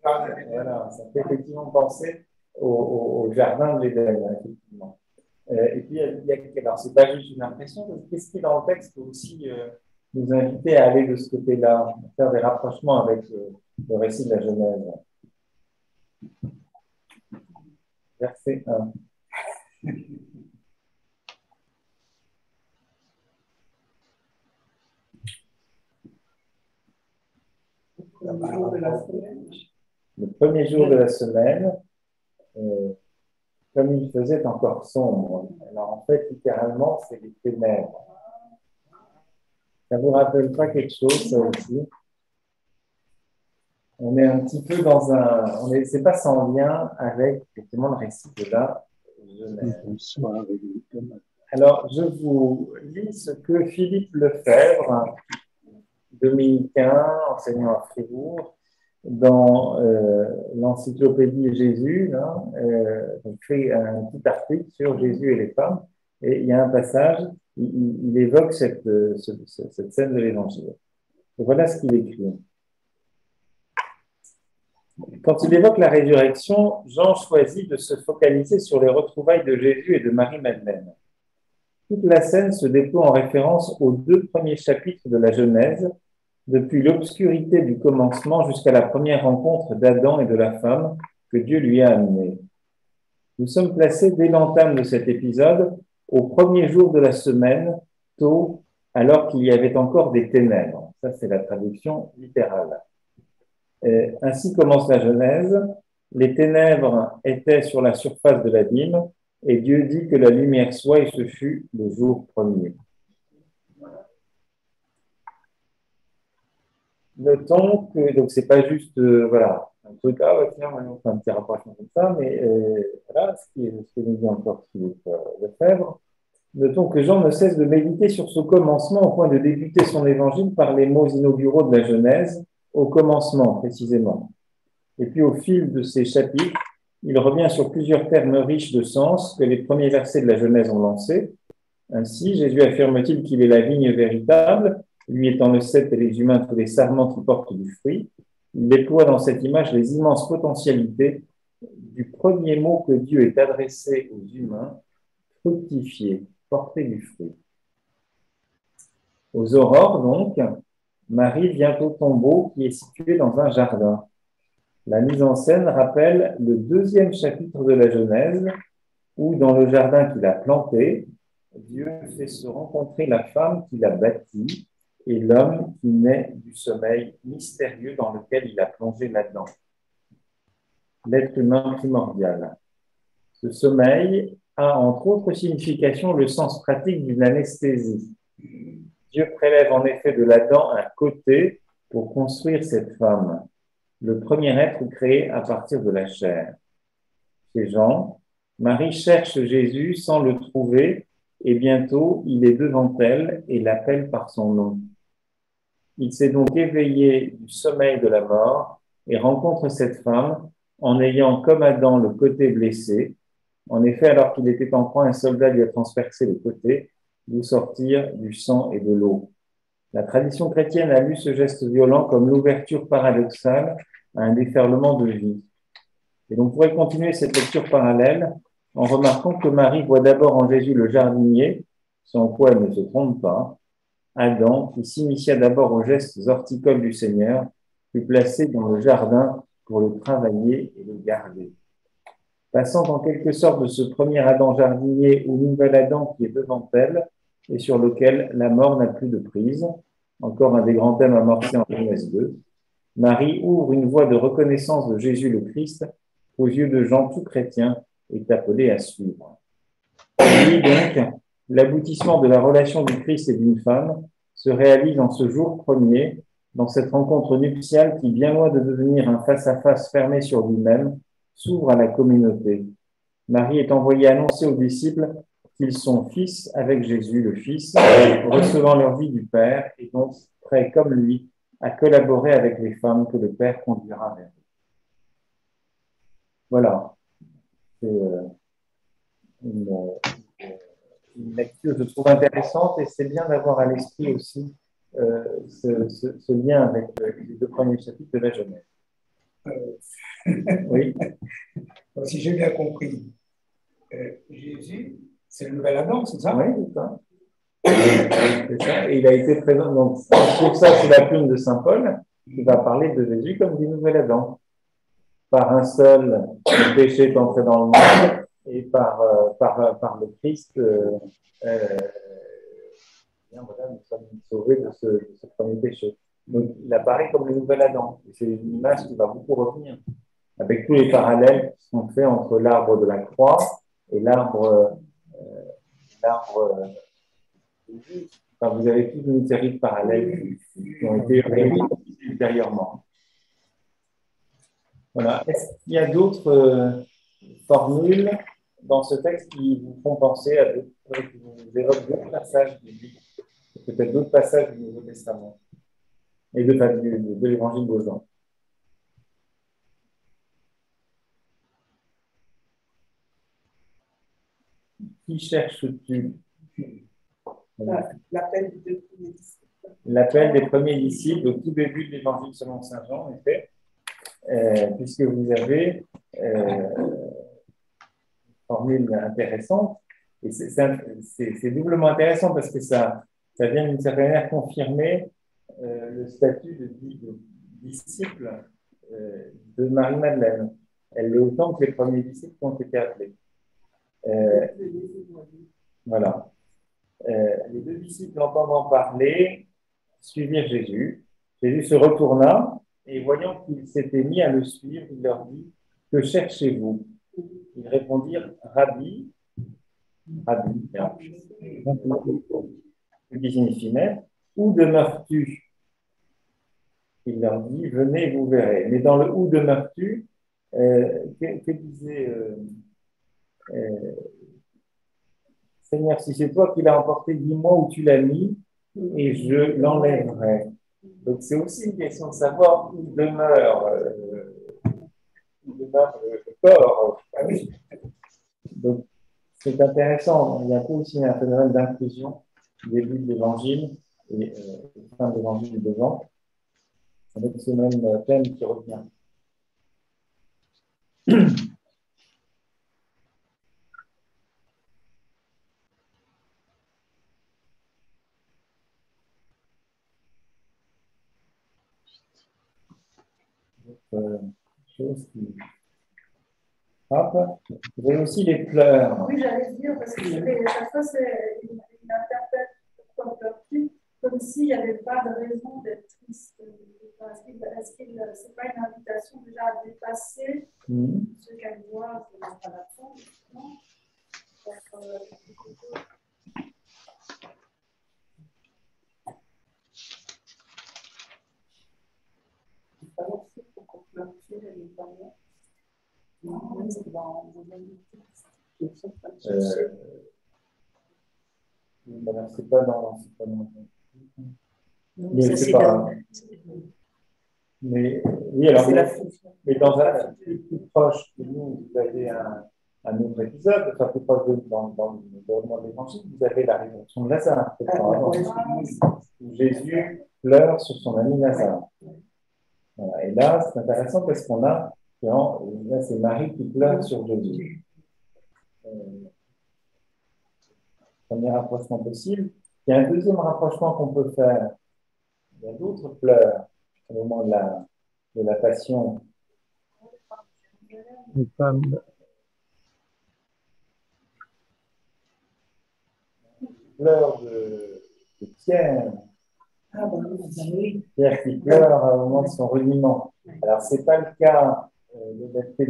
Speaker 2: Voilà, ça fait effectivement penser au jardin de l'Éden, effectivement. Et puis, alors, c'est pas juste une impression, qu'est-ce qui est dans le texte peut aussi nous inviter à aller de ce côté-là, faire des rapprochements avec le récit de la Genèse. Verset 1. Le premier jour de la semaine, comme il faisait encore sombre. Alors en fait, littéralement, c'est les ténèbres. Ça vous rappelle pas quelque chose, ça aussi? On est un petit peu dans c'est pas sans lien avec effectivement le récit de la Genèse. Alors, je vous lis ce que Philippe Lefebvre, dominicain, enseignant à Fribourg, dans l'encyclopédie Jésus, fait un petit article sur Jésus et les femmes, et il y a un passage, il évoque cette scène de l'Évangile. Et voilà ce qu'il écrit. Quand il évoque la résurrection, Jean choisit de se focaliser sur les retrouvailles de Jésus et de Marie-Madeleine. Toute la scène se déploie en référence aux 2 premiers chapitres de la Genèse, depuis l'obscurité du commencement jusqu'à la première rencontre d'Adam et de la femme que Dieu lui a amenée. Nous sommes placés dès l'entame de cet épisode au premier jour de la semaine, tôt, alors qu'il y avait encore des ténèbres. Ça, c'est la traduction littérale. Ainsi commence la Genèse. Les ténèbres étaient sur la surface de l'abîme, et Dieu dit que la lumière soit, et ce fut le jour premier. Notons que, donc c'est pas juste, voilà, un truc, ah ouais, tiens, on fait un petit rapprochement comme ça, mais voilà, ce que nous dit encore Philippe Lefebvre. Notons que Jean ne cesse de méditer sur ce commencement au point de débuter son évangile par les mots inauguraux de la Genèse, au commencement précisément. Et puis au fil de ces chapitres, il revient sur plusieurs termes riches de sens que les premiers versets de la Genèse ont lancés. Ainsi, Jésus affirme-t-il qu'il est la vigne véritable, lui étant le cep et les humains tous les sarments qui portent du fruit. Il déploie dans cette image les immenses potentialités du premier mot que Dieu est adressé aux humains, fructifier, porter du fruit. Aux aurores, donc, Marie vient au tombeau qui est situé dans un jardin. La mise en scène rappelle le 2e chapitre de la Genèse, où dans le jardin qu'il a planté, Dieu fait se rencontrer la femme qu'il a bâtie et l'homme qui naît du sommeil mystérieux dans lequel il a plongé là-dedans. L'être humain primordial. Ce sommeil a, entre autres significations, le sens pratique d'une anesthésie. Dieu prélève en effet de l'Adam un côté pour construire cette femme, le premier être créé à partir de la chair. Chez Jean, Marie cherche Jésus sans le trouver et bientôt il est devant elle et l'appelle par son nom. Il s'est donc éveillé du sommeil de la mort et rencontre cette femme en ayant comme Adam le côté blessé. En effet, alors qu'il était enfant, un soldat lui a transpercé le côté, d'où sortir du sang et de l'eau. La tradition chrétienne a lu ce geste violent comme l'ouverture paradoxale à un déferlement de vie. Et donc, on pourrait continuer cette lecture parallèle en remarquant que Marie voit d'abord en Jésus le jardinier, sans quoi elle ne se trompe pas, Adam, qui s'initia d'abord aux gestes horticoles du Seigneur, fut placé dans le jardin pour le travailler et le garder. Passant en quelque sorte de ce premier Adam jardinier au nouvel Adam qui est devant elle et sur lequel la mort n'a plus de prise, encore un des grands thèmes amorcés en Genèse 2, Marie ouvre une voie de reconnaissance de Jésus le Christ aux yeux de Jean tout chrétien est appelé à suivre. Oui, donc, l'aboutissement de la relation du Christ et d'une femme se réalise en ce jour premier, dans cette rencontre nuptiale qui, bien loin de devenir un face-à-face fermé sur lui-même, s'ouvre à la communauté. Marie est envoyée annoncer aux disciples qu'ils sont fils avec Jésus, le Fils, recevant leur vie du Père et donc prêts comme lui à collaborer avec les femmes que le Père conduira vers eux. Voilà. C'est une lecture, je trouve, intéressante et c'est bien d'avoir à l'esprit aussi ce lien avec les 2 premiers chapitres de la Genèse. Oui.
Speaker 4: Si j'ai bien compris, Jésus, c'est le nouvel Adam, c'est ça?
Speaker 2: Oui, c'est ça. C'est ça. Et il a été présent. Donc, pour ça, c'est la plume de saint Paul qui va parler de Jésus comme du nouvel Adam. Par un seul, le péché est entré dans le monde et par le Christ, voilà, nous sommes sauvés de ce premier péché. Donc, il apparaît comme le nouvel Adam. C'est une image qui va beaucoup revenir, avec tous les parallèles qui sont faits entre l'arbre de la croix et l'arbre de vie. Enfin, vous avez toute une série de parallèles qui ont été réunis ultérieurement. Voilà. Est-ce qu'il y a d'autres formules dans ce texte qui vous font penser à d'autres, qui vous évoquent d'autres passages bibliques, peut-être d'autres passages du Nouveau Testament et de l'Évangile de Jean? Qui cherches-tu?
Speaker 8: L'appel des 2 premiers disciples.
Speaker 2: L'appel des premiers disciples au tout début de l'Évangile selon saint Jean, en effet, puisque vous avez une formule intéressante. Et c'est doublement intéressant parce que ça vient d'une certaine manière confirmer le statut de disciple de Marie-Madeleine. Elle l'est autant que les premiers disciples qui ont été appelés. Voilà. Les 2 disciples, entendant parler, suivirent Jésus. Jésus se retourna et voyant qu'ils s'étaient mis à le suivre, il leur dit: que cherchez-vous? Ils répondirent, Rabbi, Rabbi, qui signifie maître, où demeures-tu? Il leur dit, venez, vous verrez. Mais dans le où demeures-tu, que disait Seigneur, si c'est toi qui l'as emporté, dis-moi où tu l'as mis et je l'enlèverai. Donc c'est aussi une question de savoir où demeure le corps. Ah oui. Donc c'est intéressant. Il y a un peu aussi un phénomène d'inclusion début de l'évangile et fin de l'évangile devant, avec ce même thème qui revient. Chose qui frappe. Vous avez aussi les pleurs.
Speaker 7: Oui, j'allais dire, parce que à chaque fois, il interprète pourquoi pleure-tu, comme s'il n'y avait pas de raison d'être triste. Est-ce que ce n'est pas une invitation déjà à dépasser ce qu'elle voit à la fin, justement?
Speaker 2: C'est pas dans.
Speaker 5: Ça, c'est dans.
Speaker 2: Mais oui, alors, mais dans un plus proche de nous, vous avez un autre épisode, enfin plus proche de dans le développement de l'évangile, vous avez la résurrection de Lazare, où Jésus pleure sur son ami Lazare. Voilà. Et là, c'est intéressant parce qu'on a, là, c'est Marie qui pleure sur Jésus. Premier rapprochement possible. Il y a un deuxième rapprochement qu'on peut faire. Il y a d'autres pleurs au moment de la passion.
Speaker 6: Les femmes.
Speaker 2: Pleurs de Pierre. Pierre qui pleure au moment de son reniement. Alors, ce n'est pas le cas de l'effet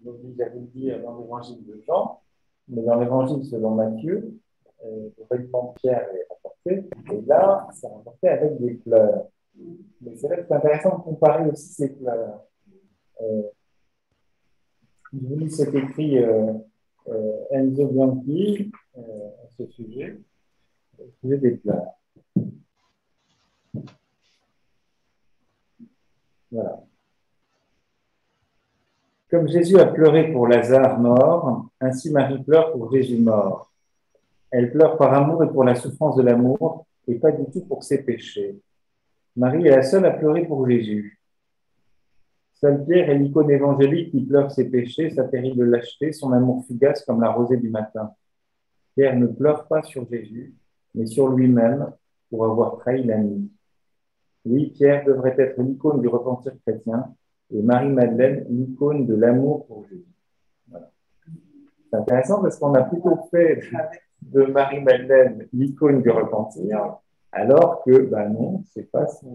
Speaker 2: m'oblige à vous le dire dans l'évangile de Jean, mais dans l'évangile selon Matthieu, le reniement de Pierre est rapporté, et là, c'est rapporté avec des pleurs. Mais c'est là que c'est intéressant de comparer aussi ces pleurs. Je vous lis ce qu'écrit Enzo Bianchi à ce sujet, au sujet des pleurs. Voilà. Comme Jésus a pleuré pour Lazare mort, ainsi Marie pleure pour Jésus mort. Elle pleure par amour et pour la souffrance de l'amour, et pas du tout pour ses péchés. Marie est la seule à pleurer pour Jésus. Seul Pierre est l'icône évangélique qui pleure ses péchés, sa terrible lâcheté, son amour fugace comme la rosée du matin. Pierre ne pleure pas sur Jésus, mais sur lui-même pour avoir trahi l'ami. Oui, Pierre devrait être l'icône du repentir chrétien et Marie-Madeleine l'icône de l'amour pour Jésus. Voilà. C'est intéressant parce qu'on a plutôt fait de Marie-Madeleine l'icône du repentir, alors que, ben non, c'est pas ça,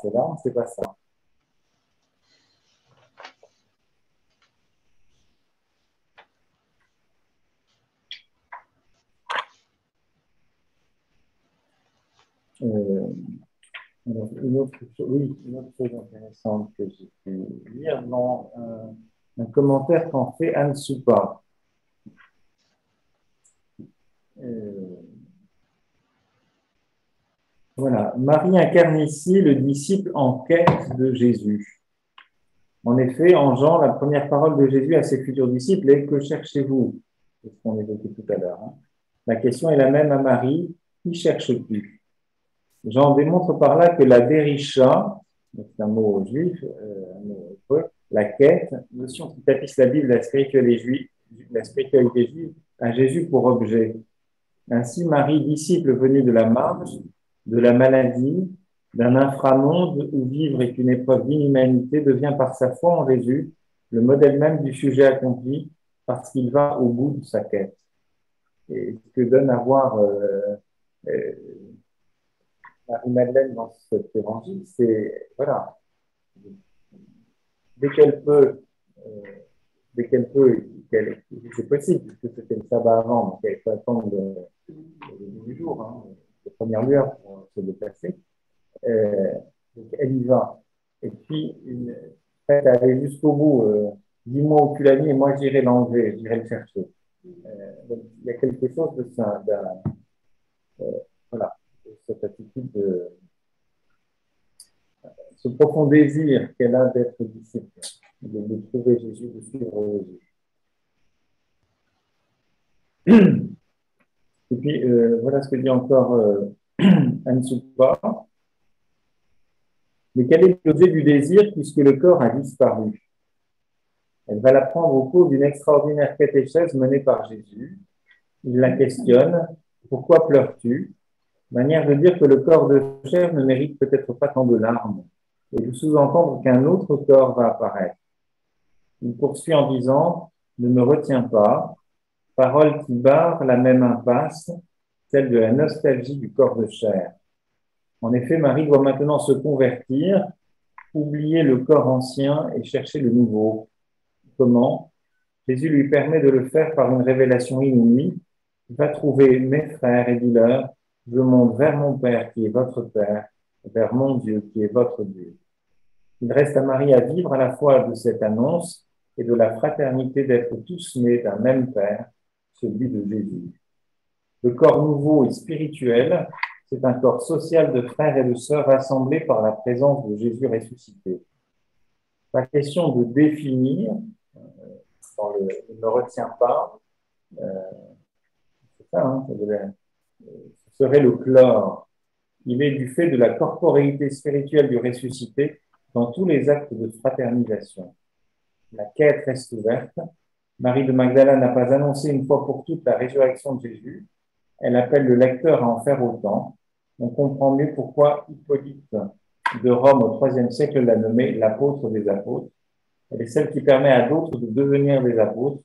Speaker 2: c'est là, c'est pas ça. Une autre chose intéressante que j'ai pu lire dans un commentaire qu'en fait Anne Soupa. Voilà, Marie incarne ici le disciple en quête de Jésus. En effet, en Jean, la première parole de Jésus à ses futurs disciples est « Que cherchez-vous » C'est ce qu'on évoquait tout à l'heure. La question est la même à Marie, « Qui cherches-tu » Jean démontre par là que la dérisha, c'est un mot juif, un mot hébreu, la quête, notion qui tapisse la Bible, la spiritualité juive, a Jésus pour objet. Ainsi, Marie, disciple venue de la marge, de la maladie, d'un inframonde où vivre est une épreuve d'inhumanité, devient par sa foi en Jésus le modèle même du sujet accompli parce qu'il va au bout de sa quête. Et ce que donne à voir Marie-Madeleine dans cet évangile, c'est, voilà, dès qu'elle peut, c'est possible, puisque c'était le sabbat avant, donc elle peut attendre le début du jour, hein, les premières lueurs pour se déplacer. Donc elle y va. Et puis, elle aller jusqu'au bout. Dis-moi où tu l'as mis et moi j'irai l'enlever, j'irai le chercher. Donc, il y a quelque chose de ça, voilà, de cette attitude ce profond désir qu'elle a d'être disciple, de trouver Jésus, de suivre Jésus. Et puis, voilà ce que dit encore Anne Soupa. Mais quel est l'objet du désir puisque le corps a disparu? Elle va l'apprendre au cours d'une extraordinaire catéchèse menée par Jésus. Il la questionne. Pourquoi pleures-tu? Manière de dire que le corps de chair ne mérite peut-être pas tant de larmes et de sous-entendre qu'un autre corps va apparaître. Il poursuit en disant « Ne me retiens pas », parole qui barre la même impasse, celle de la nostalgie du corps de chair. En effet, Marie doit maintenant se convertir, oublier le corps ancien et chercher le nouveau. Comment? Jésus lui permet de le faire par une révélation inouïe. Va trouver mes frères et dis-leur, je monte vers mon Père qui est votre Père, vers mon Dieu qui est votre Dieu. Il reste à Marie à vivre à la fois de cette annonce et de la fraternité d'être tous nés d'un même Père, celui de Jésus. Le corps nouveau et spirituel, c'est un corps social de frères et de sœurs rassemblés par la présence de Jésus ressuscité. La question de définir, dans le « ne me retient pas », c'est ça, hein, ce serait le chlore. Il est du fait de la corporéité spirituelle du ressuscité dans tous les actes de fraternisation. La quête reste ouverte. Marie de Magdala n'a pas annoncé une fois pour toutes la résurrection de Jésus. Elle appelle le lecteur à en faire autant. On comprend mieux pourquoi Hippolyte de Rome au IIIe siècle l'a nommée l'apôtre des apôtres. Elle est celle qui permet à d'autres de devenir des apôtres.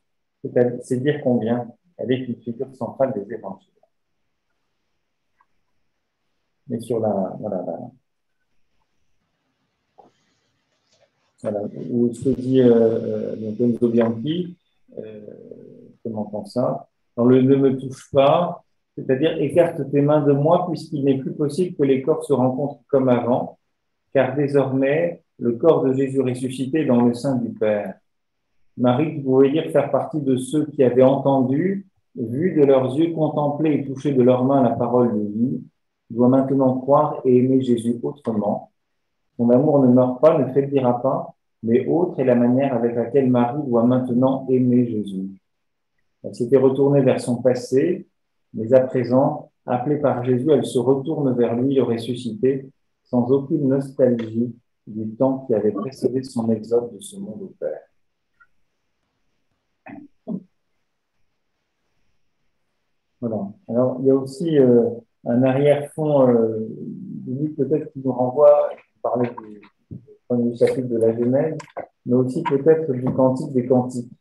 Speaker 2: C'est dire combien elle est une figure centrale des évangiles. Mais sur où ce que dit Enzo Bianchi, comment on pense ça, dans le ne me touche pas, c'est-à-dire écarte tes mains de moi puisqu'il n'est plus possible que les corps se rencontrent comme avant, car désormais le corps de Jésus ressuscité est dans le sein du Père. Marie, vous pouvez dire faire partie de ceux qui avaient entendu, vu de leurs yeux, contemplé et touché de leurs mains la parole de vie, doit maintenant croire et aimer Jésus autrement. Son amour ne meurt pas, ne faiblira pas, mais autre est la manière avec laquelle Marie doit maintenant aimer Jésus. Elle s'était retournée vers son passé, mais à présent, appelée par Jésus, elle se retourne vers lui, le ressuscité, sans aucune nostalgie du temps qui avait précédé son exode de ce monde au Père. Voilà. Alors, il y a aussi un arrière-fond peut-être qui nous renvoie, on parlait du premier chapitre de la Genèse, mais aussi peut-être du Cantique des Cantiques.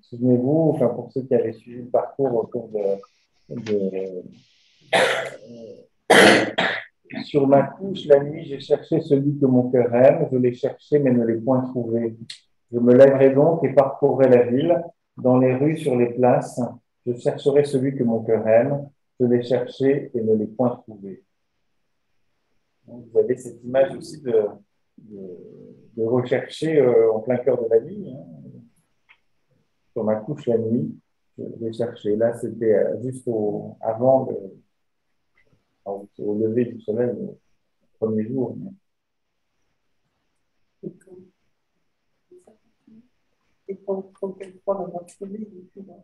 Speaker 2: Souvenez-vous, enfin, pour ceux qui avaient suivi le parcours autour sur ma couche, la nuit, j'ai cherché celui que mon cœur aime, je l'ai cherché, mais ne l'ai point trouvé. Je me lèverai donc et parcourrai la ville, dans les rues, sur les places, je chercherai celui que mon cœur aime, je l'ai cherché et ne l'ai point trouvé. Donc, vous avez cette image aussi de rechercher en plein cœur de la nuit. Hein. Sur ma couche la nuit, je l'ai cherché. Là, c'était juste avant au lever du soleil, le premier jour.
Speaker 8: Et quand elle croit l'avoir trouvé, il est plus là.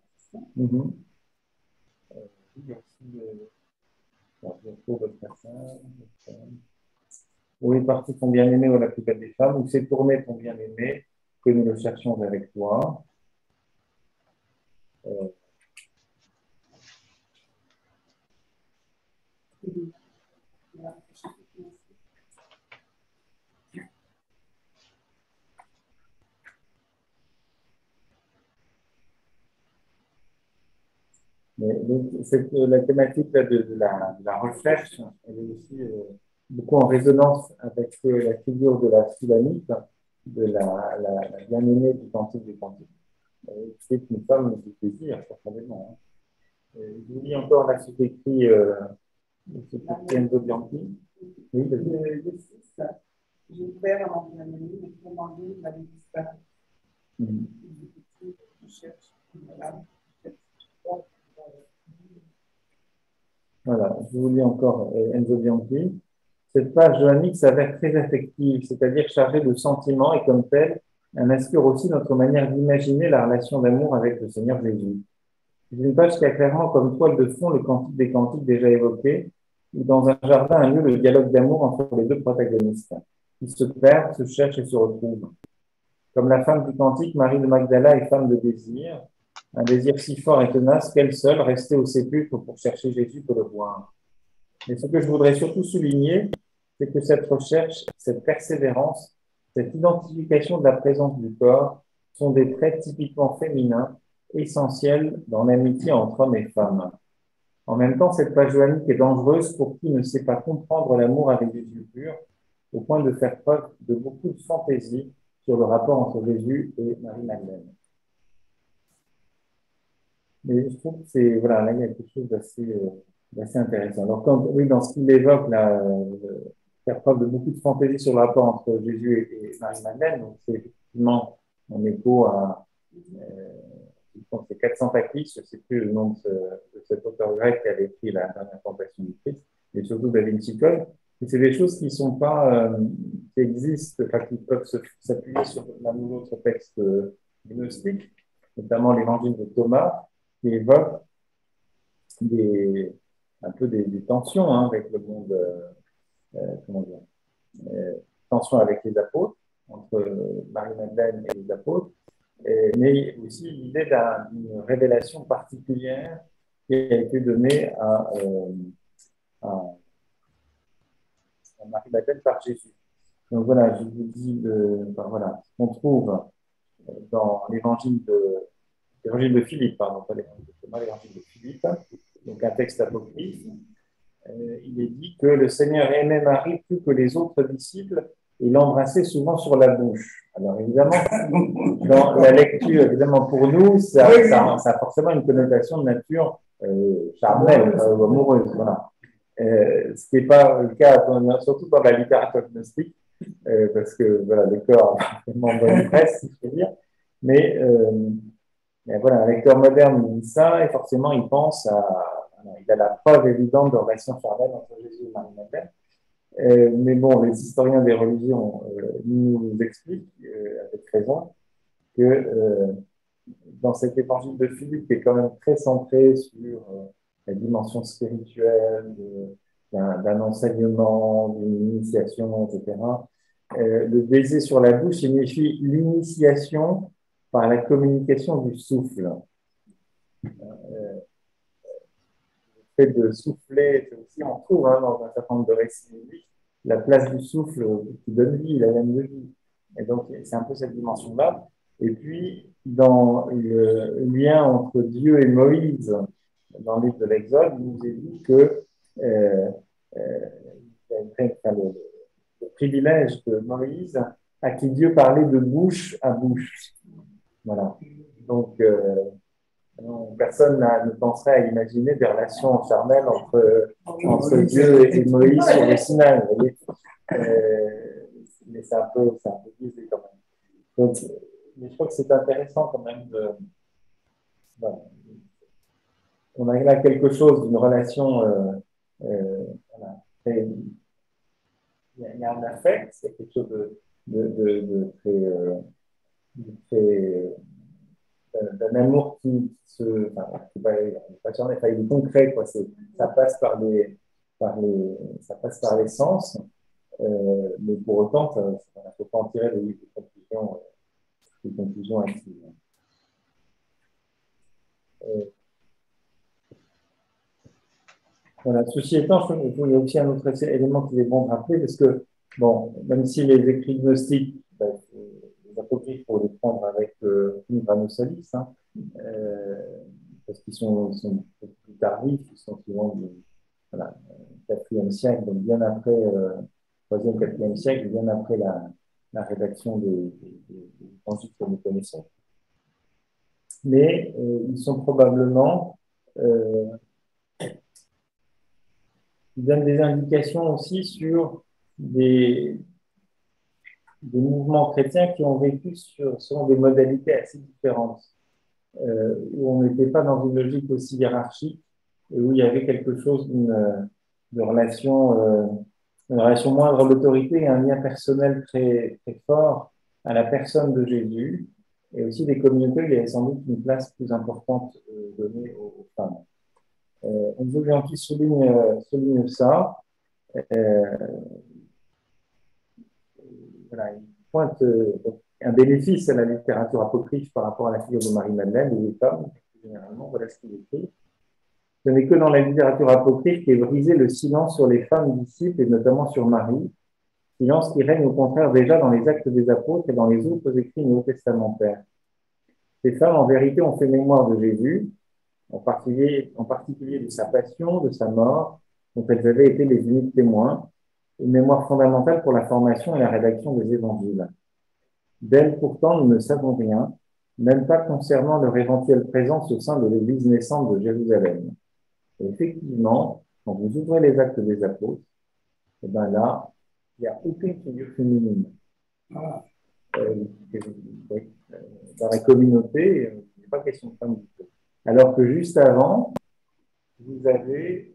Speaker 2: Où est parti ton bien-aimé, ô la plus belle des femmes? Où s'est tourné ton bien-aimé, que nous le cherchions avec toi? Mais donc, la thématique là, de la recherche, elle est aussi beaucoup en résonance avec la figure de la Sulamite, de la bien-aimée du Cantique des Cantiques, qui est une femme du désir, profondément. Je vous lis encore là ce qu'écrit Enzo Bianchi. Oui,
Speaker 8: le 6, j'ai ouvert en bien-aimé, mais commandé m'avait disparu. Je cherche.
Speaker 2: Voilà, je vous lis encore Enzo Bianchi. Cette page joannique s'avère très affective, c'est-à-dire chargée de sentiments et comme telle, elle inspire aussi notre manière d'imaginer la relation d'amour avec le Seigneur Jésus. C'est une page qui a clairement comme toile de fond le Cantique des Cantiques déjà évoqué, où dans un jardin a lieu le dialogue d'amour entre les deux protagonistes, qui se perdent, se cherchent et se retrouvent. Comme la femme du Cantique, Marie de Magdala est femme de désir, un désir si fort et tenace qu'elle seule restait au sépulcre pour chercher Jésus pour le voir. Mais ce que je voudrais surtout souligner, c'est que cette recherche, cette persévérance, cette identification de la présence du corps sont des traits typiquement féminins, essentiels dans l'amitié entre hommes et femmes. En même temps, cette page joannique est dangereuse pour qui ne sait pas comprendre l'amour avec des yeux purs, au point de faire preuve de beaucoup de fantaisie sur le rapport entre Jésus et Marie-Madeleine. Mais je trouve que c'est, voilà, là, il y a quelque chose d'assez intéressant. Alors, oui, dans ce qu'il évoque, là, faire preuve de beaucoup de fantaisie sur le rapport entre Jésus et Marie-Madeleine, donc c'est effectivement en écho à, je pense que c'est 400 Takis, je ne sais plus le nom de cet auteur grec qui avait écrit la dernière tentation du Christ, et surtout Da Vinci Code. Et c'est des choses qui sont pas, qui existent, enfin, qui peuvent s'appuyer sur l'un ou l'autre texte gnostique, notamment l'évangile de Thomas, qui évoque un peu des tensions avec le monde, comment dire, tensions avec les apôtres, entre Marie-Madeleine et les apôtres, mais aussi l'idée d'une révélation particulière qui a été donnée à Marie-Madeleine par Jésus. Donc voilà, je vous dis, voilà, on trouve dans l'évangile de Philippe, pardon, pas l'évangile de Thomas, l'évangile de Philippe, donc un texte apocryphe, il est dit que le Seigneur aimait Marie plus que les autres disciples et l'embrassait souvent sur la bouche. Alors évidemment, dans la lecture, évidemment pour nous, ça a forcément une connotation de nature charnelle ou amoureuse. Voilà. Ce qui n'est pas le cas, surtout dans la littérature gnostique, parce que voilà, le corps a vraiment bonne presse, si je peux dire. Mais voilà, un lecteur moderne il lit ça et forcément il pense il a la preuve évidente de relation charnelle entre Jésus et Marie-Madeleine. Mais bon, les historiens des religions nous expliquent, avec raison, que dans cet évangile de Philippe, qui est quand même très centré sur la dimension spirituelle, d'un enseignement, d'une initiation, etc., le baiser sur la bouche signifie l'initiation par la communication du souffle. Le fait de souffler, c'est aussi, on trouve dans un certain nombre de récits bibliques, la place du souffle qui donne vie, la laine de vie. Et donc, c'est un peu cette dimension-là. Et puis, dans le lien entre Dieu et Moïse, dans le livre de l'Exode, il nous est dit que le privilège de Moïse à qui Dieu parlait de bouche à bouche. Voilà. Donc, personne ne penserait à imaginer des relations charnelles entre Dieu et Moïse sur le Sinaï. Mais c'est un peu biaisé quand même. Donc, mais je crois que c'est intéressant quand même voilà. On a là quelque chose d'une relation. Voilà, il y a un affect, c'est quelque chose de très d'un amour qui se, enfin, pas charnel, enfin, il est concret, quoi. Ça passe ça passe par les sens, mais pour autant, il ne faut pas en tirer des conclusions actives. Voilà. Ceci étant, je trouve qu'il y a aussi un autre élément qu'il est bon de rappeler, parce que, bon, même si les écrits gnostiques, les apocryphes, il faut les prendre avec Grano Salis, parce qu'ils sont plus tardifs, ils sont souvent IVe siècle, donc bien après, 3e, 4e siècle, bien après la rédaction des évangiles que nous connaissons. Mais ils sont probablement, ils donnent des indications aussi sur des mouvements chrétiens qui ont vécu selon des modalités assez différentes, où on n'était pas dans une logique aussi hiérarchique et où il y avait quelque chose de relation, une relation moindre à l'autorité et un lien personnel très, très fort à la personne de Jésus, et aussi des communautés où il y avait sans doute une place plus importante donnée aux femmes. Enzo Bianchi souligne ça. Voilà, il pointe un bénéfice à la littérature apocryphe par rapport à la figure de Marie-Madeleine et des femmes, généralement, voilà ce qu'il écrit. Ce n'est que dans la littérature apocryphe qu'est brisé le silence sur les femmes disciples et notamment sur Marie, silence qui règne au contraire déjà dans les Actes des Apôtres et dans les autres écrits néo-testamentaires. Ces femmes, en vérité, ont fait mémoire de Jésus, en particulier de sa passion, de sa mort, dont elles avaient été les uniques témoins, une mémoire fondamentale pour la formation et la rédaction des évangiles. D'elles, pourtant, nous ne savons rien, même pas concernant leur éventuelle présence au sein de l'église naissante de Jérusalem. Et effectivement, quand vous ouvrez les Actes des Apôtres, et bien là, il n'y a aucune figure féminine. Dans la communauté, il n'est pas question de femme du tout. Alors que juste avant, vous avez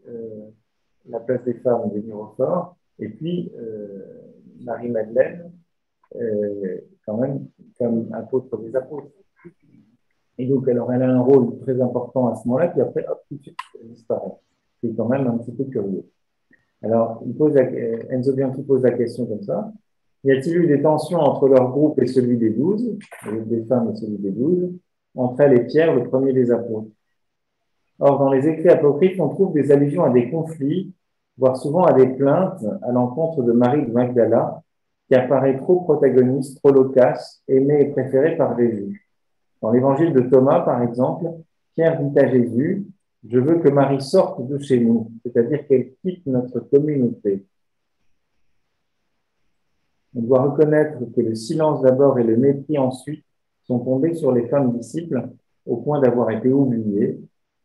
Speaker 2: la place des femmes de Mirophore, et puis Marie-Madeleine, quand même, comme apôtre des apôtres. Et donc, elle a un rôle très important à ce moment-là, puis après, hop, tout de suite, elle disparaît. C'est quand même un petit peu curieux. Alors, Enzo Bianchi pose la question comme ça. Y a-t-il eu des tensions entre leur groupe et celui des 12, des femmes et celui des 12, entre elles et Pierre, le premier des apôtres? Or, dans les écrits apocryphes, on trouve des allusions à des conflits, voire souvent à des plaintes à l'encontre de Marie de Magdala, qui apparaît trop protagoniste, trop loquace, aimée et préférée par Jésus. Dans l'évangile de Thomas, par exemple, Pierre dit à Jésus, « Je veux que Marie sorte de chez nous, c'est-à-dire qu'elle quitte notre communauté. » On doit reconnaître que le silence d'abord et le mépris ensuite sont tombés sur les femmes disciples au point d'avoir été oubliées.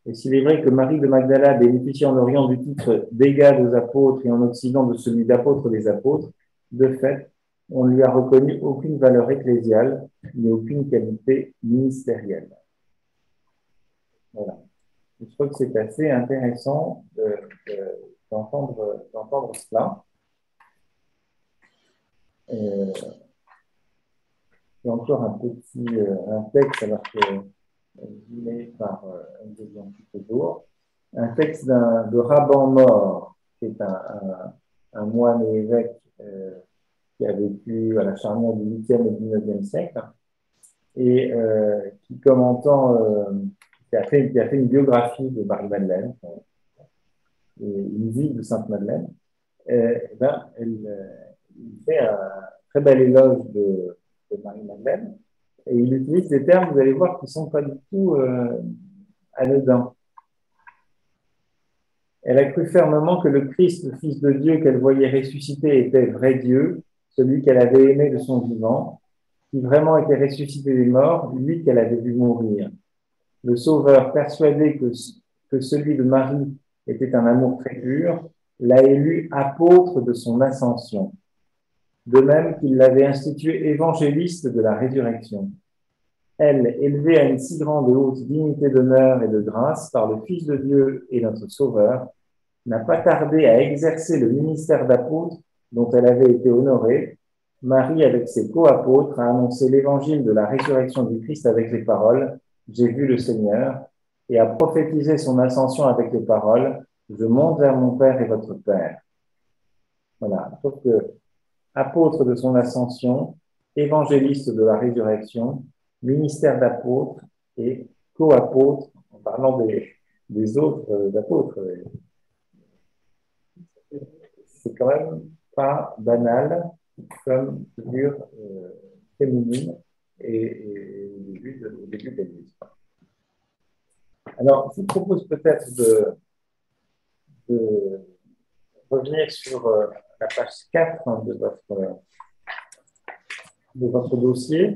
Speaker 2: Et s'il est vrai que Marie de Magdala bénéficie en Orient du titre d'égale aux apôtres et en Occident de celui d'apôtre des apôtres, de fait, on ne lui a reconnu aucune valeur ecclésiale ni aucune qualité ministérielle. Voilà. Je trouve que c'est assez intéressant d'entendre cela. Il y a encore un texte, alors que je l'ai par un texte de Raban Mor, qui est un moine et évêque qui a vécu à la charnière du 8e et du 9e siècle, et qui a fait une biographie de Marie-Madeleine, et une vie de Sainte-Madeleine. Il fait un très bel éloge de Marie-Madeleine, et il utilise des termes, vous allez voir, qui ne sont pas du tout anodins. Elle a cru fermement que le Christ, le Fils de Dieu qu'elle voyait ressuscité, était vrai Dieu, celui qu'elle avait aimé de son vivant, qui vraiment était ressuscité des morts, lui qu'elle avait vu mourir. Le Sauveur, persuadé que celui de Marie était un amour très pur, l'a élu apôtre de son ascension. De même qu'il l'avait institué évangéliste de la résurrection. Elle, élevée à une si grande et haute dignité d'honneur et de grâce par le Fils de Dieu et notre Sauveur, n'a pas tardé à exercer le ministère d'apôtre dont elle avait été honorée. Marie, avec ses co-apôtres, a annoncé l'évangile de la résurrection du Christ avec les paroles « J'ai vu le Seigneur » et a prophétisé son ascension avec les paroles « Je monte vers mon Père et votre Père ». Voilà, je trouve que apôtre de son ascension, évangéliste de la résurrection, ministère d'apôtre et co-apôtre, en parlant des autres apôtres. C'est quand même pas banal comme figure féminine et au début de l'Église. Alors, je vous propose peut-être de revenir sur la page 4 de votre dossier.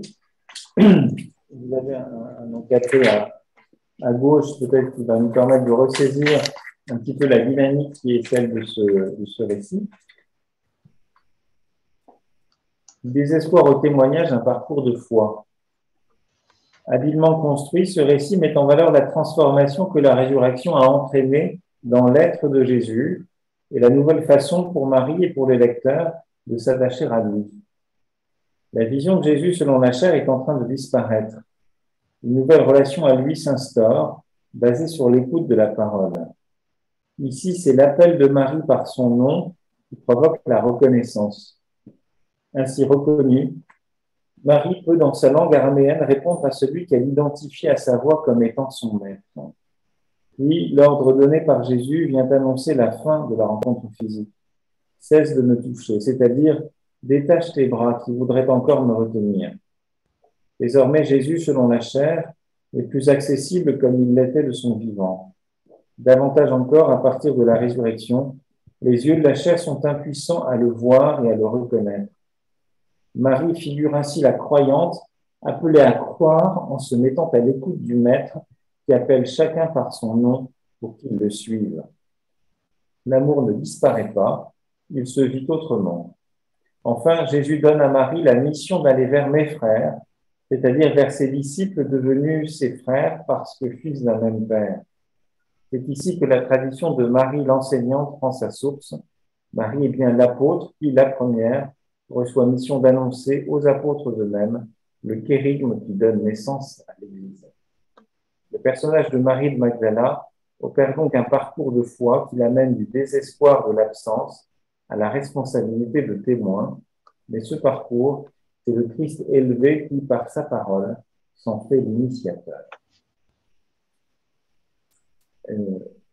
Speaker 2: Vous avez un encadré à gauche, peut-être qui va nous permettre de ressaisir un petit peu la dynamique qui est celle de ce récit. Désespoir au témoignage, un parcours de foi. Habilement construit, ce récit met en valeur la transformation que la résurrection a entraînée dans l'être de Jésus et la nouvelle façon pour Marie et pour les lecteurs de s'attacher à lui. La vision de Jésus selon la chair est en train de disparaître. Une nouvelle relation à lui s'instaure, basée sur l'écoute de la parole. Ici, c'est l'appel de Marie par son nom qui provoque la reconnaissance. Ainsi reconnue, Marie peut, dans sa langue araméenne, répondre à celui qu'elle identifie à sa voix comme étant son maître. Puis, l'ordre donné par Jésus vient annoncer la fin de la rencontre physique. Cesse de me toucher, c'est-à-dire détache tes bras qui voudraient encore me retenir. Désormais, Jésus, selon la chair, est plus accessible comme il l'était de son vivant. Davantage encore, à partir de la résurrection, les yeux de la chair sont impuissants à le voir et à le reconnaître. Marie figure ainsi la croyante, appelée à croire en se mettant à l'écoute du Maître qui appelle chacun par son nom pour qu'il le suive. L'amour ne disparaît pas, il se vit autrement. Enfin, Jésus donne à Marie la mission d'aller vers mes frères, c'est-à-dire vers ses disciples devenus ses frères parce que fils d'un même père. C'est ici que la tradition de Marie l'enseignante prend sa source. Marie est bien l'apôtre, puis la première, reçoit mission d'annoncer aux apôtres eux-mêmes le kérigme qui donne naissance à l'Église. Le personnage de Marie de Magdala opère donc un parcours de foi qui l'amène du désespoir de l'absence à la responsabilité de témoin, mais ce parcours, c'est le Christ élevé qui, par sa parole, s'en fait l'initiateur.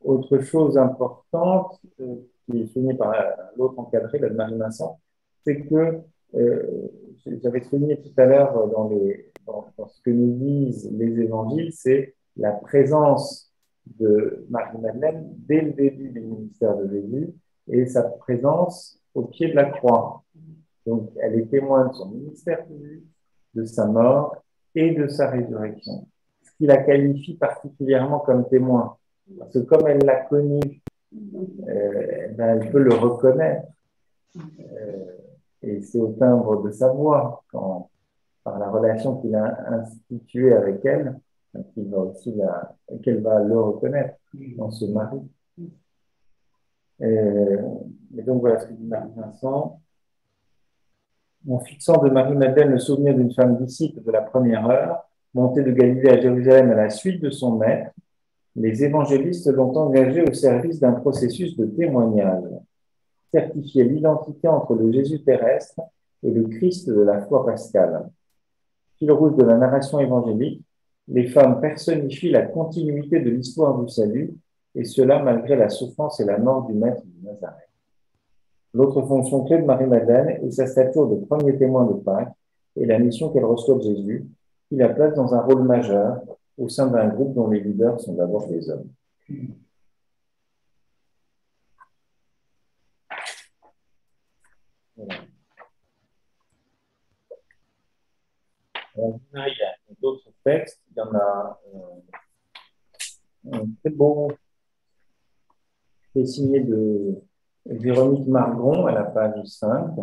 Speaker 2: Autre chose importante, qui est soulignée par l'autre encadré, la de Marie-Vincent, c'est que, j'avais souligné tout à l'heure dans ce que nous disent les évangiles, c'est la présence de Marie-Madeleine dès le début du ministère de Jésus et sa présence au pied de la croix. Donc, elle est témoin de son ministère public, de sa mort et de sa résurrection. Ce qui la qualifie particulièrement comme témoin. Parce que comme elle l'a connu, elle peut le reconnaître. Et c'est au timbre de sa voix, par la relation qu'il a instituée avec elle, qu'elle va le reconnaître dans ce mari. Et donc voilà ce que dit Marie-Vincent. En fixant de Marie-Madeleine le souvenir d'une femme disciple de la première heure, montée de Galilée à Jérusalem à la suite de son maître, les évangélistes l'ont engagée au service d'un processus de témoignage, certifier l'identité entre le Jésus terrestre et le Christ de la foi pascale. Fil rouge de la narration évangélique, les femmes personnifient la continuité de l'histoire du salut, et cela malgré la souffrance et la mort du Maître de Nazareth. L'autre fonction clé de Marie-Madeleine est sa stature de premier témoin de Pâques et la mission qu'elle reçoit de Jésus, qui la place dans un rôle majeur au sein d'un groupe dont les leaders sont d'abord des hommes. Voilà. Il y a d'autres textes. Il y en a un très beau qui est signé de Véronique Margron à la page 5.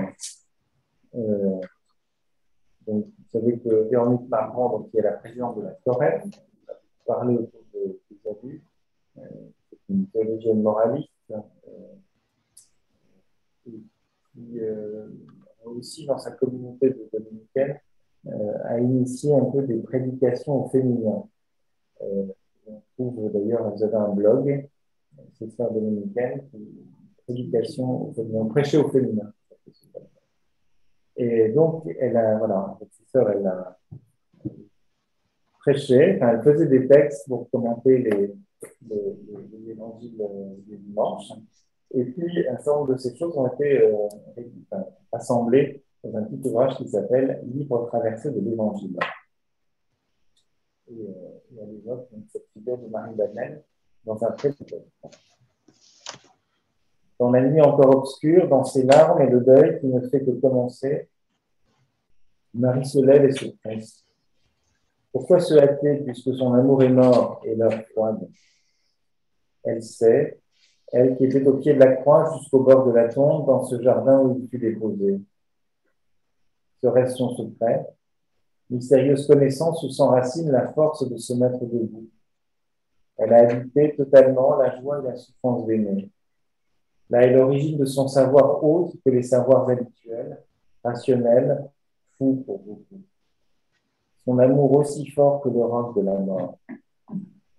Speaker 2: Donc, vous savez que Véronique Margron, donc, qui est la présidente de la Corrèze, a parlé autour des abus. C'est une théologienne moraliste. Qui aussi, dans sa communauté de dominicaine, a initié un peu des prédications au féminin. On trouve d'ailleurs, vous avez un blog, c'est Sœurs dominicaine, prédication au féminin, prêcher au féminin. Et donc, elle a, voilà, cette sœur, elle a prêché, enfin, elle faisait des textes pour commenter les évangiles du dimanche. Et puis, un certain nombre de ces choses ont été assemblées dans un petit ouvrage qui s'appelle Livre traversé de l'Évangile. Et elle évoque cette figure de Marie-Madeleine dans un très petit texte. Dans la nuit encore obscure, dans ses larmes et le deuil qui ne fait que commencer, Marie se lève et se presse. Pourquoi se hâter puisque son amour est mort et l'heure froide? Elle sait, elle qui était au pied de la croix jusqu'au bord de la tombe, dans ce jardin où il fut déposé. Serait-ce son secret? Mystérieuse connaissance où s'enracine la force de se mettre debout. Elle a habité totalement la joie et la souffrance d'aimer. Là est l'origine de son savoir autre que les savoirs habituels, rationnels, fous pour beaucoup. Son amour aussi fort que le roc de la mort.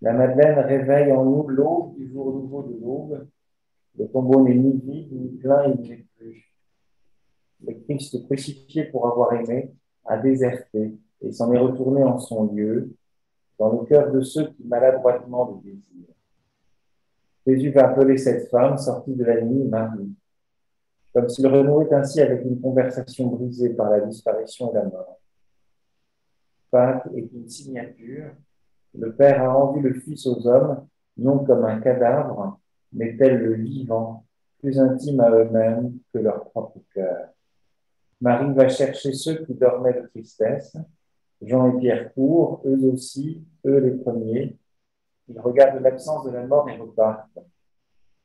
Speaker 2: La Madeleine réveille en nous l'aube du jour nouveau de l'aube. Le tombeau n'est ni vide, ni plein, il n'est plus. Le Christ crucifié pour avoir aimé a déserté et s'en est retourné en son lieu, dans le cœur de ceux qui maladroitement le désirent. Jésus va appeler cette femme, sortie de la nuit, Marie, comme s'il renouait ainsi avec une conversation brisée par la disparition et la mort. Pâques est une signature. Le Père a rendu le Fils aux hommes, non comme un cadavre, mais tel le vivant, plus intime à eux-mêmes que leur propre cœur. Marie va chercher ceux qui dormaient de tristesse. Jean et Pierre courent, eux aussi, eux les premiers. Ils regardent l'absence de la mort et repartent.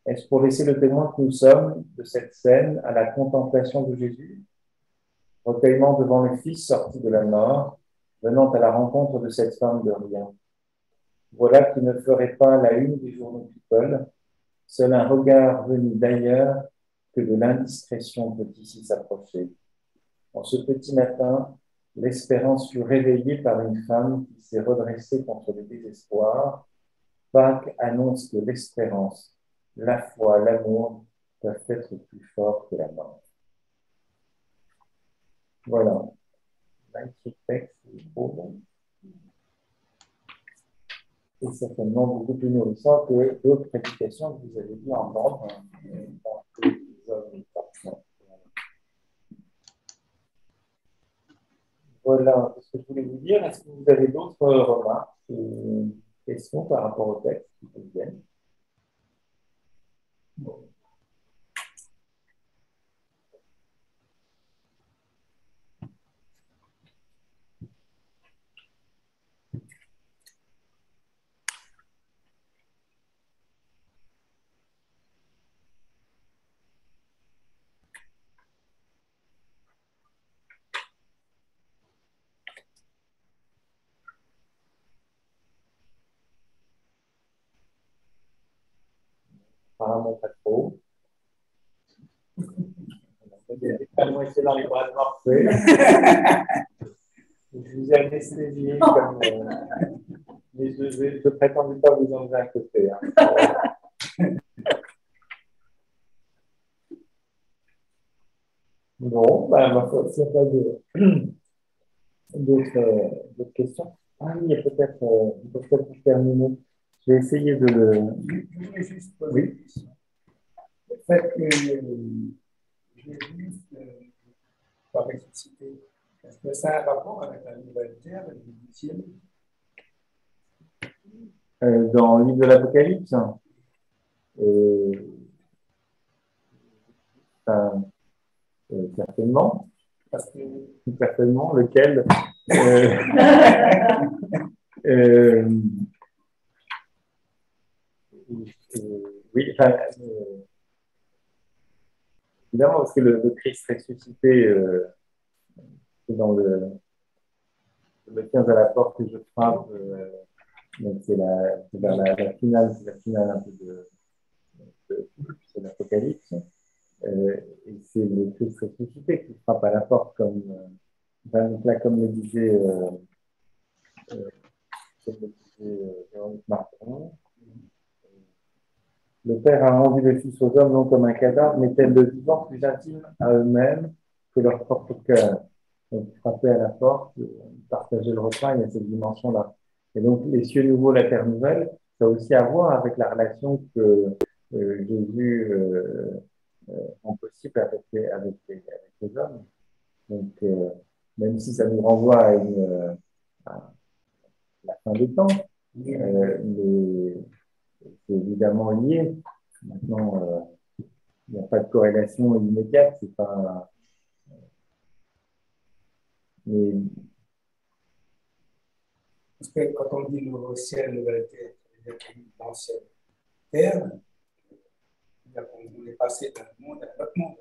Speaker 2: Est-ce pour laisser le témoin que nous sommes de cette scène à la contemplation de Jésus? Recueillement devant le Fils sorti de la mort, venant à la rencontre de cette femme de rien. Voilà qui ne ferait pas la une des journaux people. Seul un regard venu d'ailleurs que de l'indiscrétion peut ici s'approcher. En ce petit matin, l'espérance fut réveillée par une femme qui s'est redressée contre le désespoir. Pâques annonce que l'espérance, la foi, l'amour peuvent être plus forts que la mort. Voilà. Magnifique texte, beau. Et certainement beaucoup plus nourrissant que d'autres prédications que vous avez dû entendre dans les épisodes parfois. Voilà ce que je voulais vous dire. Est-ce que vous avez d'autres remarques ou questions par rapport au texte qui vous viennent? Apparemment pas trop. Moi, j'étais dans les bras de Morphée. Je vous ai anesthésié comme. Mais je prétendais pas vous enlever à côté. Hein. Bon, bah, ma foi, s'il n'y a pas d'autres questions. Ah oui, il y a peut-être terminer. Je vais essayer de le.
Speaker 4: Je voulais juste poser une question. Le fait que Jésus soit ressuscité, est-ce que ça a un rapport avec la nouvelle terre, le 18e?
Speaker 2: Dans le livre de l'Apocalypse, certainement.
Speaker 4: Parce que
Speaker 2: Certainement, lequel oui, enfin, évidemment, parce que le Christ ressuscité, c'est dans le « Je me tiens à la porte et je frappe », donc c'est vers la finale, c'est la finale un peu de l'Apocalypse. Et c'est le Christ ressuscité qui frappe à la porte, comme le disait Véronique Martin. Le Père a rendu le Fils aux hommes non comme un cadavre, mais tel le vivant, plus intime à eux-mêmes que leur propre cœur. Donc, frapper à la porte, partager le repas, il y a cette dimension-là. Et donc, les cieux nouveaux, la terre nouvelle, ça a aussi à voir avec la relation que Jésus rend possible avec les hommes. Donc, même si ça nous renvoie à la fin des temps, c'est évidemment lié. Maintenant, il n'y a pas de corrélation immédiate, c'est pas. Mais
Speaker 4: Parce que quand on dit nouveau ciel, nouvelle terre, ça veut dire qu'il y a une ancienne terre, on est passé d'un monde à un autre monde.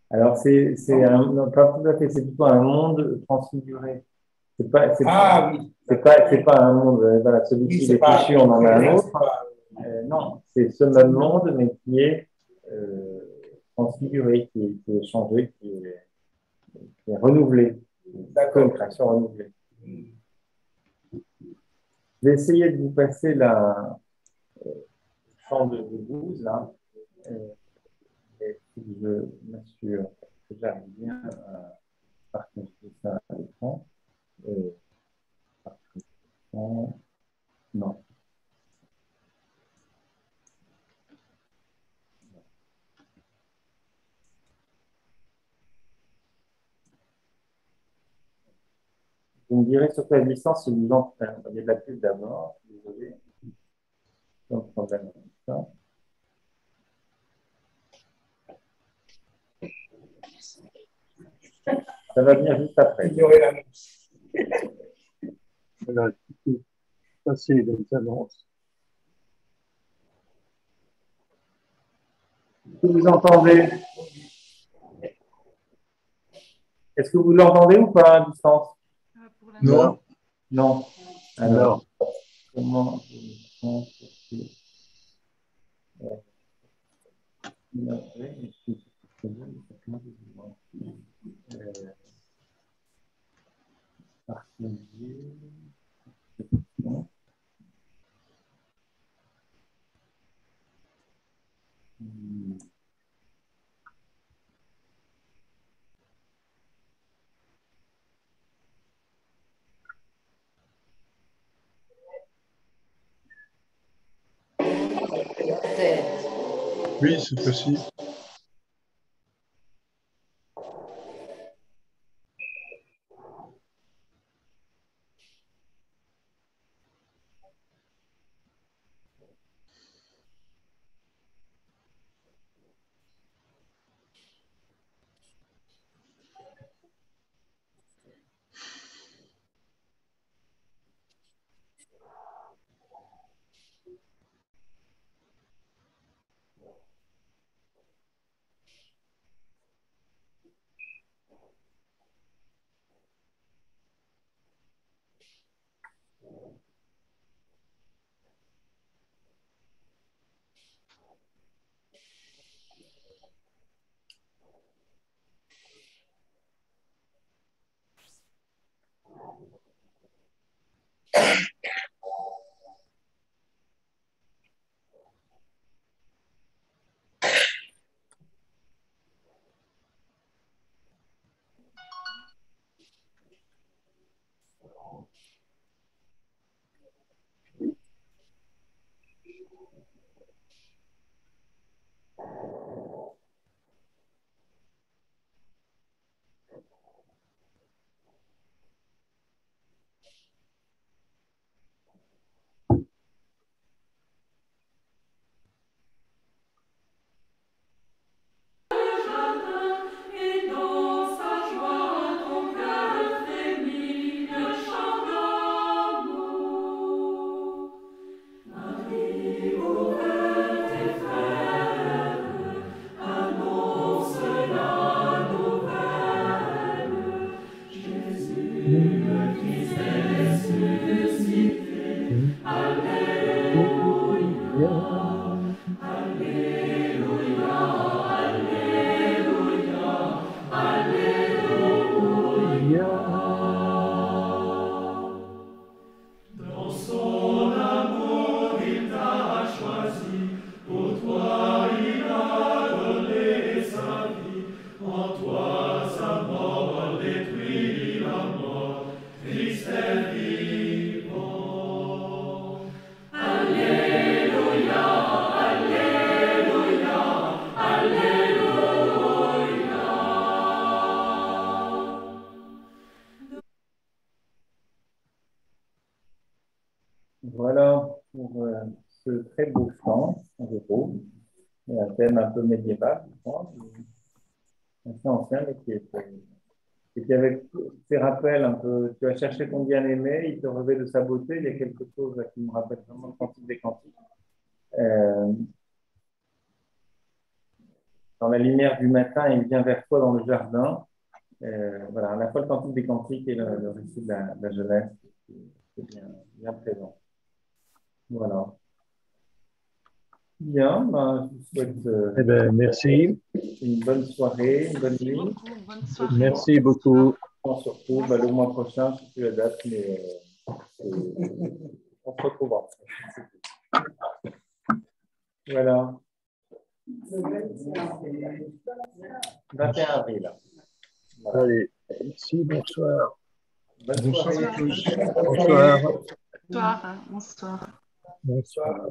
Speaker 2: alors, non, pas tout à fait, c'est plutôt un monde transfiguré.
Speaker 4: Ah oui.
Speaker 2: C'est pas un monde, voilà, celui qui est fichu, on en a un autre. Non, c'est ce même monde, mais qui est transfiguré, qui est changé, qui est renouvelé. D'accord, une création renouvelée. Je vais essayer de vous passer la champ de Booz, là. Et je m'assure que j'arrive bien à partager ça à l'écran. Non. Vous me direz sur quelle licence si vous entendez. Il y a de la pub d'abord, désolé. Donc, problème avec ça. Ça va venir juste après.
Speaker 6: Voilà, tout passer les annonces.
Speaker 2: Est-ce que vous entendez? Est-ce que vous l'entendez ou pas à distance?
Speaker 3: Non.
Speaker 2: Non. Alors, comment
Speaker 3: Oui, cette fois-ci.
Speaker 2: Voilà pour ce très beau chant en zéro. C'est un thème un peu médiéval, je crois, assez ancien, mais qui avait ces rappels un peu. Tu as cherché ton bien-aimé, il te revêt de sa beauté. Il y a quelque chose là, qui me rappelle vraiment le Cantique des Cantiques. Dans la lumière du matin, il vient vers toi dans le jardin. Voilà, à la fois le Cantique des Cantiques et le récit de la jeunesse, c'est bien présent. Voilà. Bien, ben, je vous souhaite
Speaker 6: merci.
Speaker 2: Une bonne soirée, une bonne nuit.
Speaker 9: Bonne soirée.
Speaker 6: Merci beaucoup.
Speaker 2: On se retrouve le mois prochain, si tu la date, mais on se retrouvera. Voilà. 21 avril.
Speaker 6: Voilà. Allez, merci, bonsoir.
Speaker 2: Bonne soirée à tous.
Speaker 6: Bonsoir.
Speaker 9: Bonsoir. Bonsoir.
Speaker 6: Bonsoir.